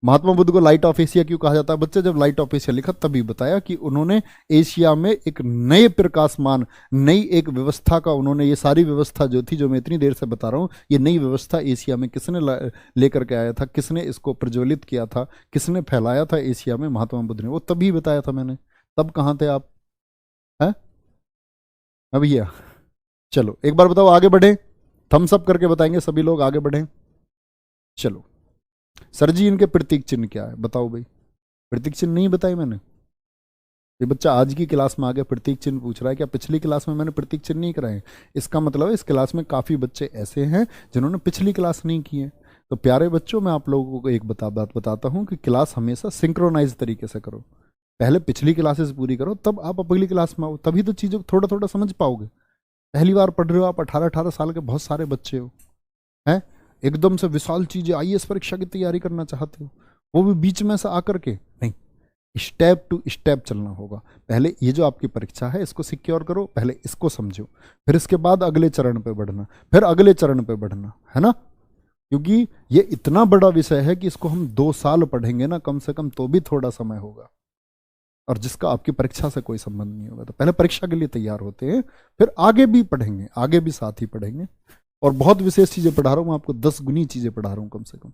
महात्मा बुद्ध को लाइट ऑफ एशिया क्यों कहा जाता है? बच्चे जब लाइट ऑफ एशिया लिखा तभी बताया कि उन्होंने एशिया में एक नए प्रकाशमान, नई एक व्यवस्था का, उन्होंने ये सारी व्यवस्था जो थी, जो मैं इतनी देर से बता रहा हूँ, ये नई व्यवस्था एशिया में किसने लेकर के आया था, किसने इसको प्रज्वलित किया था, किसने फैलाया था एशिया में? महात्मा बुद्ध ने। वो तभी बताया था मैंने। तब कहाँ थे आप? है भैया? चलो एक बार बताओ, आगे बढ़े। थम्स अप करके बताएंगे सभी लोग, आगे बढ़े। चलो सर जी, इनके प्रतीक चिन्ह क्या है बताओ भाई? प्रतीक चिन्ह नहीं बताई मैंने? ये बच्चा आज की क्लास में आ गया प्रतीक चिन्ह पूछ रहा है, क्या पिछली क्लास में मैंने प्रतीक चिन्ह नहीं कराए? इसका मतलब है इस क्लास में काफ़ी बच्चे ऐसे हैं जिन्होंने पिछली क्लास नहीं की है। तो प्यारे बच्चों, मैं आप लोगों को एक बात बताता हूँ कि क्लास हमेशा सिंक्रोनाइज तरीके से करो। पहले पिछली क्लासेस पूरी करो, तब आप अगली क्लास में आओ, तभी तो चीज़ों को थोड़ा थोड़ा समझ पाओगे। पहली बार पढ़ रहे हो आप, 18-18 साल के बहुत सारे बच्चे हो, हैं, एकदम से विशाल चीजें, आईएएस परीक्षा की तैयारी करना चाहते हो, वो भी बीच में से आकर के नहीं। स्टेप टू स्टेप चलना होगा। पहले ये जो आपकी परीक्षा है इसको सिक्योर करो, पहले इसको समझो, फिर इसके बाद अगले चरण पे बढ़ना, फिर अगले चरण पे बढ़ना, है ना? क्योंकि ये इतना बड़ा विषय है कि इसको हम 2 साल पढ़ेंगे ना कम से कम, तो भी थोड़ा समय होगा, और जिसका आपकी परीक्षा से कोई संबंध नहीं होगा। तो पहले परीक्षा के लिए तैयार होते हैं, फिर आगे भी पढ़ेंगे, आगे भी साथ ही पढ़ेंगे। और बहुत विशेष चीजें पढ़ा रहा हूं मैं आपको, 10 गुनी चीजें पढ़ा रहा हूं कम से कम।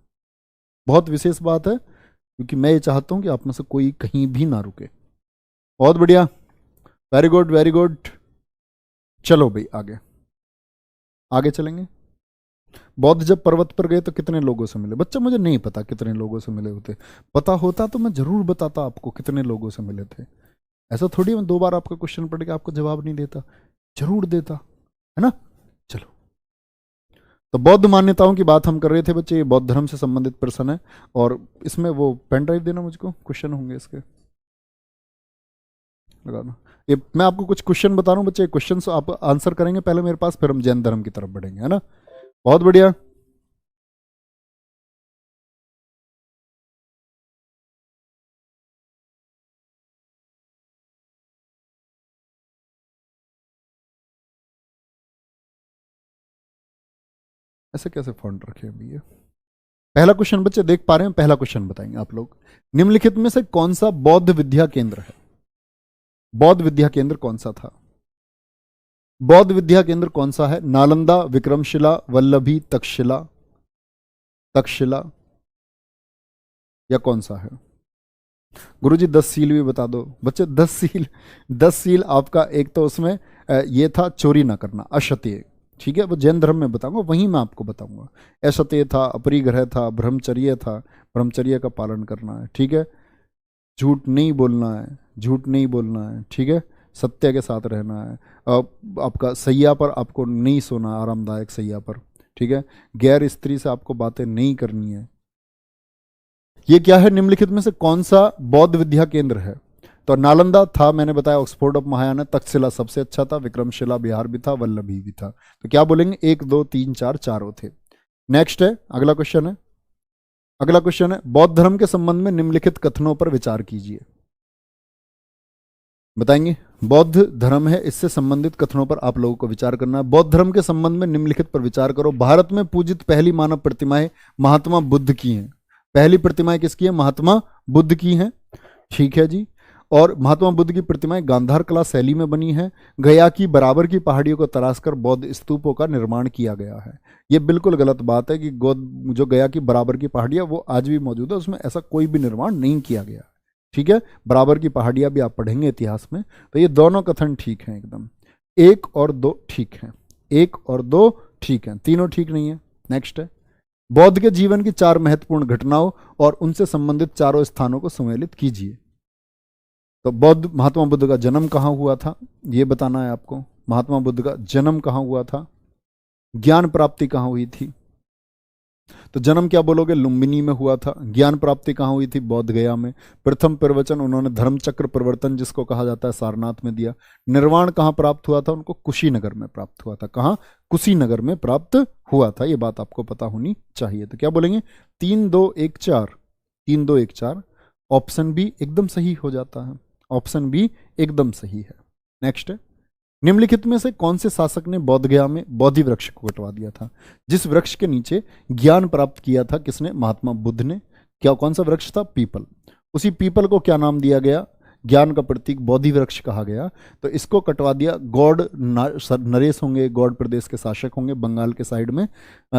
बहुत विशेष बात है, क्योंकि मैं ये चाहता हूं कि आप में से कोई कहीं भी ना रुके। बहुत बढ़िया, वेरी गुड वेरी गुड। चलो भाई आगे, आगे चलेंगे। बौद्ध जब पर्वत पर गए तो कितने लोगों से मिले? बच्चा मुझे नहीं पता कितने लोगों से मिले होते, पता होता तो मैं जरूर बताता आपको कितने लोगों से मिले थे। ऐसा थोड़ी मैं 2 बार आपका क्वेश्चन पढ़ के आपको जवाब नहीं देता, जरूर देता, है ना? चलो, तो बौद्ध मान्यताओं की बात हम कर रहे थे बच्चे, ये बौद्ध धर्म से संबंधित प्रश्न है। और इसमें वो पेन ड्राइव देना मुझको, क्वेश्चन होंगे इसके लगाना। ये मैं आपको कुछ क्वेश्चन बता रहा हूँ बच्चे, क्वेश्चन आप आंसर करेंगे पहले मेरे पास, फिर हम जैन धर्म की तरफ बढ़ेंगे, है ना? बहुत बढ़िया। ऐसे कैसे फॉन्ट रखे हैं भैया? पहला क्वेश्चन बच्चे देख पा रहे हैं? पहला क्वेश्चन बताएंगे आप लोग, निम्नलिखित में से कौन सा बौद्ध विद्या केंद्र है? बौद्ध विद्या केंद्र कौन सा था? बौद्ध विद्या केंद्र कौन सा है? नालंदा, विक्रमशिला, वल्लभी, तक्षशिला, तक्षशिला, या कौन सा है? गुरुजी 10 सील भी बता दो बच्चे। 10 सील, 10 सील आपका एक तो उसमें ये था चोरी ना करना, अक्षत्रिय, ठीक है, वो जैन धर्म में बताऊंगा, वहीं मैं आपको बताऊंगा। असत्य था, अपरिग्रह था, ब्रह्मचर्य था, ब्रह्मचर्य का पालन करना है, ठीक है, झूठ नहीं बोलना है, झूठ नहीं बोलना है, ठीक है, सत्य के साथ रहना है, आपका सैया पर आपको नहीं सोना, आरामदायक सैया पर, ठीक है, गैर स्त्री से आपको बातें नहीं करनी है। ये क्या है, निम्नलिखित में से कौन सा बौद्ध विद्या केंद्र है? तो नालंदा था, मैंने बताया, ऑक्सफोर्ड ऑफ महायान है, तक्षशिला सबसे अच्छा था, विक्रमशिला बिहार भी था, वल्लभी भी था। तो क्या बोलेंगे, 1 2 3 4 चारों थे। नेक्स्ट है, अगला क्वेश्चन है, अगला क्वेश्चन है, बौद्ध धर्म के संबंध में निम्नलिखित कथनों पर विचार कीजिए। बताएंगे, बौद्ध धर्म है, इससे संबंधित कथनों पर आप लोगों को विचार करना है। बौद्ध धर्म के संबंध में निम्नलिखित पर विचार करो। भारत में पूजित पहली मानव प्रतिमाएं महात्मा बुद्ध की हैं। पहली प्रतिमाएं किसकी है? महात्मा बुद्ध की हैं, ठीक है जी। और महात्मा बुद्ध की प्रतिमाएं गांधार कला शैली में बनी है। गया की बराबर की पहाड़ियों को तराशकर बौद्ध स्तूपों का निर्माण किया गया है। ये बिल्कुल गलत बात है कि जो गया की बराबर की पहाड़ियां वो आज भी मौजूद है, उसमें ऐसा कोई भी निर्माण नहीं किया गया, ठीक है। बराबर की पहाड़ियां भी आप पढ़ेंगे इतिहास में। तो ये दोनों कथन ठीक हैं एकदम, 1 और 2 ठीक हैं, 1 और 2 ठीक हैं, तीनों ठीक नहीं है। नेक्स्ट है, बौद्ध के जीवन की 4 महत्वपूर्ण घटनाओं और उनसे संबंधित चारों स्थानों को सम्मिलित कीजिए। तो महात्मा बुद्ध का जन्म कहाँ हुआ था, ये बताना है आपको। महात्मा बुद्ध का जन्म कहाँ हुआ था, ज्ञान प्राप्ति कहाँ हुई थी? तो जन्म क्या बोलोगे, लुम्बिनी में हुआ था। ज्ञान प्राप्ति कहाँ हुई थी? बोध गया में। प्रथम प्रवचन उन्होंने धर्म चक्र प्रवर्तन जिसको कहा जाता है सारनाथ में दिया। निर्वाण कहाँ प्राप्त हुआ था? उनको कुशीनगर में प्राप्त हुआ था। कहाँ? कुशीनगर में प्राप्त हुआ था। ये बात आपको पता होनी चाहिए। तो क्या बोलेंगे, 3 2 1 4, 3 2 1 4। ऑप्शन बी एकदम सही हो जाता है, ऑप्शन बी एकदम सही है। नेक्स्ट है, निम्नलिखित में से कौन से शासक ने बोध गया में बोधि वृक्ष को कटवा दिया था? जिस वृक्ष के नीचे ज्ञान प्राप्त किया था किसने? महात्मा बुद्ध ने। क्या, कौन सा वृक्ष था? पीपल। उसी पीपल को क्या नाम दिया गया? ज्ञान का प्रतीक बोधि वृक्ष कहा गया। तो इसको कटवा दिया। गौड़ नरेश होंगे, गौड़ प्रदेश के शासक होंगे बंगाल के साइड में।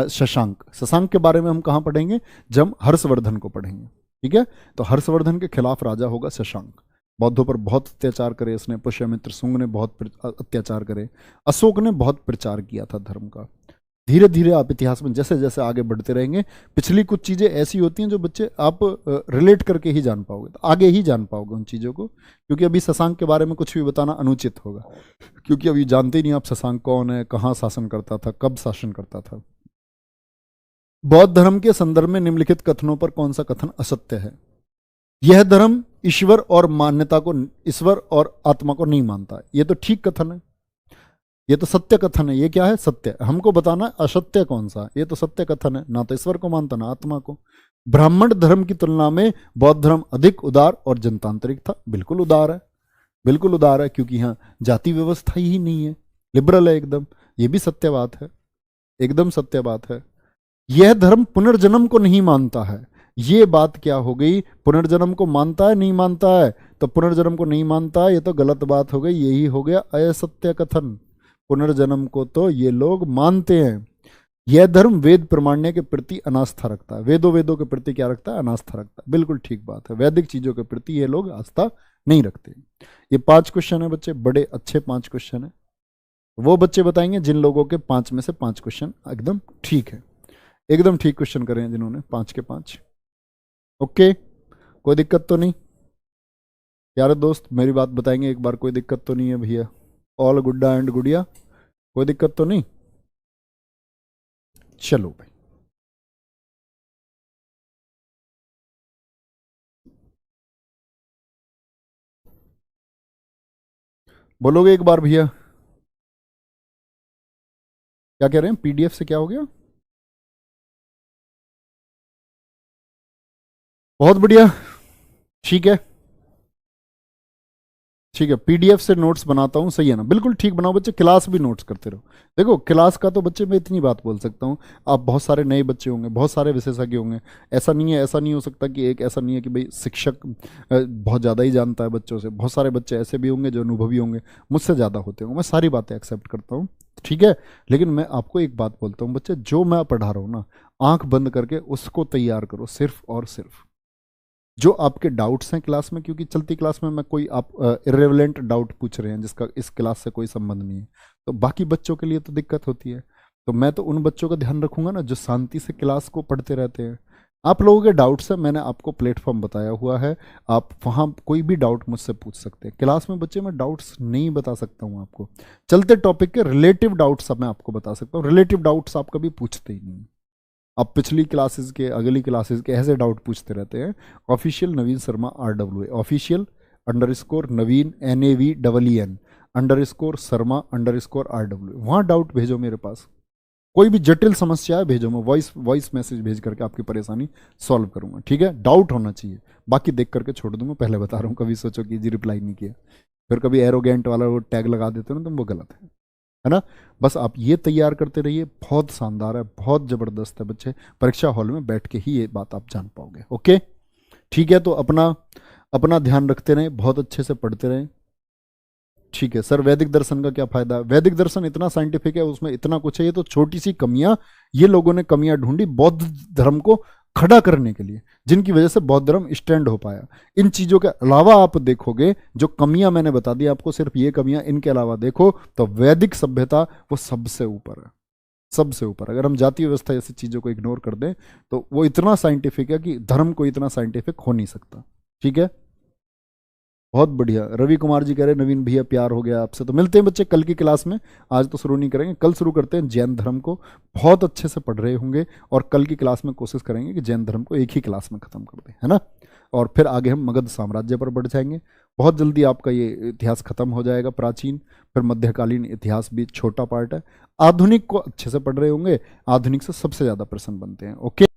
शशांक, शशांक के बारे में हम कहाँ पढ़ेंगे? जब हर्षवर्धन को पढ़ेंगे, ठीक है। तो हर्षवर्धन के खिलाफ राजा होगा शशांक। बौद्धों पर बहुत अत्याचार करे इसने। पुष्यमित्र शुंग ने बहुत अत्याचार करे। अशोक ने बहुत प्रचार किया था धर्म का। धीरे धीरे आप इतिहास में जैसे जैसे आगे बढ़ते रहेंगे, पिछली कुछ चीज़ें ऐसी होती हैं जो बच्चे आप रिलेट करके ही जान पाओगे, तो आगे ही जान पाओगे उन चीज़ों को। क्योंकि अभी शशांक के बारे में कुछ भी बताना अनुचित होगा, क्योंकि अभी जानते ही नहीं आप शशांक कौन है, कहाँ शासन करता था, कब शासन करता था। बौद्ध धर्म के संदर्भ में निम्नलिखित कथनों पर कौन सा कथन असत्य है? यह धर्म ईश्वर और मान्यता को, ईश्वर और आत्मा को नहीं मानता। ये तो ठीक कथन है, ये तो सत्य कथन है। ये क्या है? सत्य। हमको बताना असत्य कौन सा। ये तो सत्य कथन है, ना तो ईश्वर को मानता ना आत्मा को। ब्राह्मण धर्म की तुलना में बौद्ध धर्म अधिक उदार और जनतांत्रिक था। बिल्कुल उदार है, बिल्कुल उदार है, क्योंकि यहाँ जाति व्यवस्था ही नहीं है, लिबरल है एकदम। ये भी सत्य बात है, एकदम सत्य बात है। यह धर्म पुनर्जन्म को नहीं मानता है। ये बात क्या हो गई? पुनर्जन्म को मानता है, नहीं मानता है? तो पुनर्जन्म को नहीं मानता है, ये तो गलत बात हो गई। यही हो गया असत्य कथन। पुनर्जन्म को तो ये लोग मानते हैं। यह धर्म वेद प्रमाण्य के प्रति अनास्था रखता है। वेदों के प्रति क्या रखता है? अनास्था रखता है। बिल्कुल ठीक बात है, वैदिक चीजों के प्रति ये लोग आस्था नहीं रखते। ये 5 क्वेश्चन है बच्चे, बड़े अच्छे 5 क्वेश्चन है। वो बच्चे बताएंगे जिन लोगों के 5 में से 5 क्वेश्चन एकदम ठीक है, एकदम ठीक क्वेश्चन करे हैं जिन्होंने 5 के 5। ओके, कोई दिक्कत तो नहीं? प्यारे दोस्त मेरी बात बताएंगे एक बार, कोई दिक्कत तो नहीं है भैया? ऑल गुड्डा एंड गुड़िया, कोई दिक्कत तो नहीं? चलो भाई, बोलोगे एक बार भैया? क्या कह रहे हैं? पीडीएफ से क्या हो गया? बहुत बढ़िया, ठीक है, ठीक है। पीडीएफ से नोट्स बनाता हूँ, सही है ना? बिल्कुल ठीक बनाओ बच्चे, क्लास भी नोट्स करते रहो। देखो क्लास का तो बच्चे मैं इतनी बात बोल सकता हूँ, आप बहुत सारे नए बच्चे होंगे, बहुत सारे विशेषज्ञ होंगे। ऐसा नहीं है, ऐसा नहीं हो सकता कि एक, ऐसा नहीं है कि भाई शिक्षक बहुत ज़्यादा ही जानता है बच्चों से। बहुत सारे बच्चे ऐसे भी होंगे जो अनुभवी होंगे, मुझसे ज़्यादा होते होंगे। मैं सारी बातें एक्सेप्ट करता हूँ, ठीक है। लेकिन मैं आपको एक बात बोलता हूँ बच्चे, जो मैं पढ़ा रहा हूँ ना, आँख बंद करके उसको तैयार करो, सिर्फ और सिर्फ जो आपके डाउट्स हैं क्लास में, क्योंकि चलती क्लास में मैं कोई आप इर्रेलेवेंट डाउट पूछ रहे हैं जिसका इस क्लास से कोई संबंध नहीं है, तो बाकी बच्चों के लिए तो दिक्कत होती है। तो मैं तो उन बच्चों का ध्यान रखूंगा ना जो शांति से क्लास को पढ़ते रहते हैं। आप लोगों के डाउट्स है, मैंने आपको प्लेटफॉर्म बताया हुआ है, आप वहाँ कोई भी डाउट मुझसे पूछ सकते हैं। क्लास में बच्चे मैं डाउट्स नहीं बता सकता हूँ आपको, चलते टॉपिक के रिलेटिव डाउट्स अब मैं आपको बता सकता हूँ। रिलेटिव डाउट्स आप कभी पूछते ही नहीं, आप पिछली क्लासेस के अगली क्लासेस के ऐसे डाउट पूछते रहते हैं। ऑफिशियल नवीन शर्मा RWA, ऑफिशियल _ नवीन NAVEEN _ RWA, वहाँ डाउट भेजो मेरे पास। कोई भी जटिल समस्या है भेजो, मैं वॉइस मैसेज भेज करके आपकी परेशानी सॉल्व करूंगा, ठीक है। डाउट होना चाहिए, बाकी देख करके छोड़ दूंगा, पहले बता रहा हूँ। कभी सोचो कि जी रिप्लाई नहीं किया, फिर कभी एरोगेंट वाला वो टैग लगा देते हो ना, तो वो गलत है ना। बस आप ये तैयार करते रहिए, बहुत शानदार है, बहुत ज़बरदस्त है बच्चे। परीक्षा हॉल में बैठ के ही ये बात आप जान पाओगे। ओके ठीक है, तो अपना अपना ध्यान रखते रहें, बहुत अच्छे से पढ़ते रहें, ठीक है। सर वैदिक दर्शन का क्या फायदा? वैदिक दर्शन इतना साइंटिफिक है, उसमें इतना कुछ है, ये तो छोटी सी कमियां, ये लोगों ने कमियां ढूंढी बौद्ध धर्म को खड़ा करने के लिए, जिनकी वजह से बौद्ध धर्म स्टैंड हो पाया। इन चीजों के अलावा आप देखोगे जो कमियां मैंने बता दी आपको, सिर्फ ये कमियां, इनके अलावा देखो तो वैदिक सभ्यता वो सबसे ऊपर है, सबसे ऊपर। अगर हम जाति व्यवस्था जैसी चीजों को इग्नोर कर दें तो वो इतना साइंटिफिक है कि धर्म को इतना साइंटिफिक हो नहीं सकता, ठीक है। बहुत बढ़िया। रवि कुमार जी कह रहे हैं नवीन भैया प्यार हो गया आपसे। तो मिलते हैं बच्चे कल की क्लास में, आज तो शुरू नहीं करेंगे, कल शुरू करते हैं जैन धर्म को। बहुत अच्छे से पढ़ रहे होंगे और कल की क्लास में कोशिश करेंगे कि जैन धर्म को एक ही क्लास में खत्म कर दें, है ना। और फिर आगे हम मगध साम्राज्य पर बढ़ जाएंगे। बहुत जल्दी आपका ये इतिहास खत्म हो जाएगा, प्राचीन, फिर मध्यकालीन इतिहास भी छोटा पार्ट है। आधुनिक को अच्छे से पढ़ रहे होंगे, आधुनिक से सबसे ज़्यादा प्रश्न बनते हैं। ओके।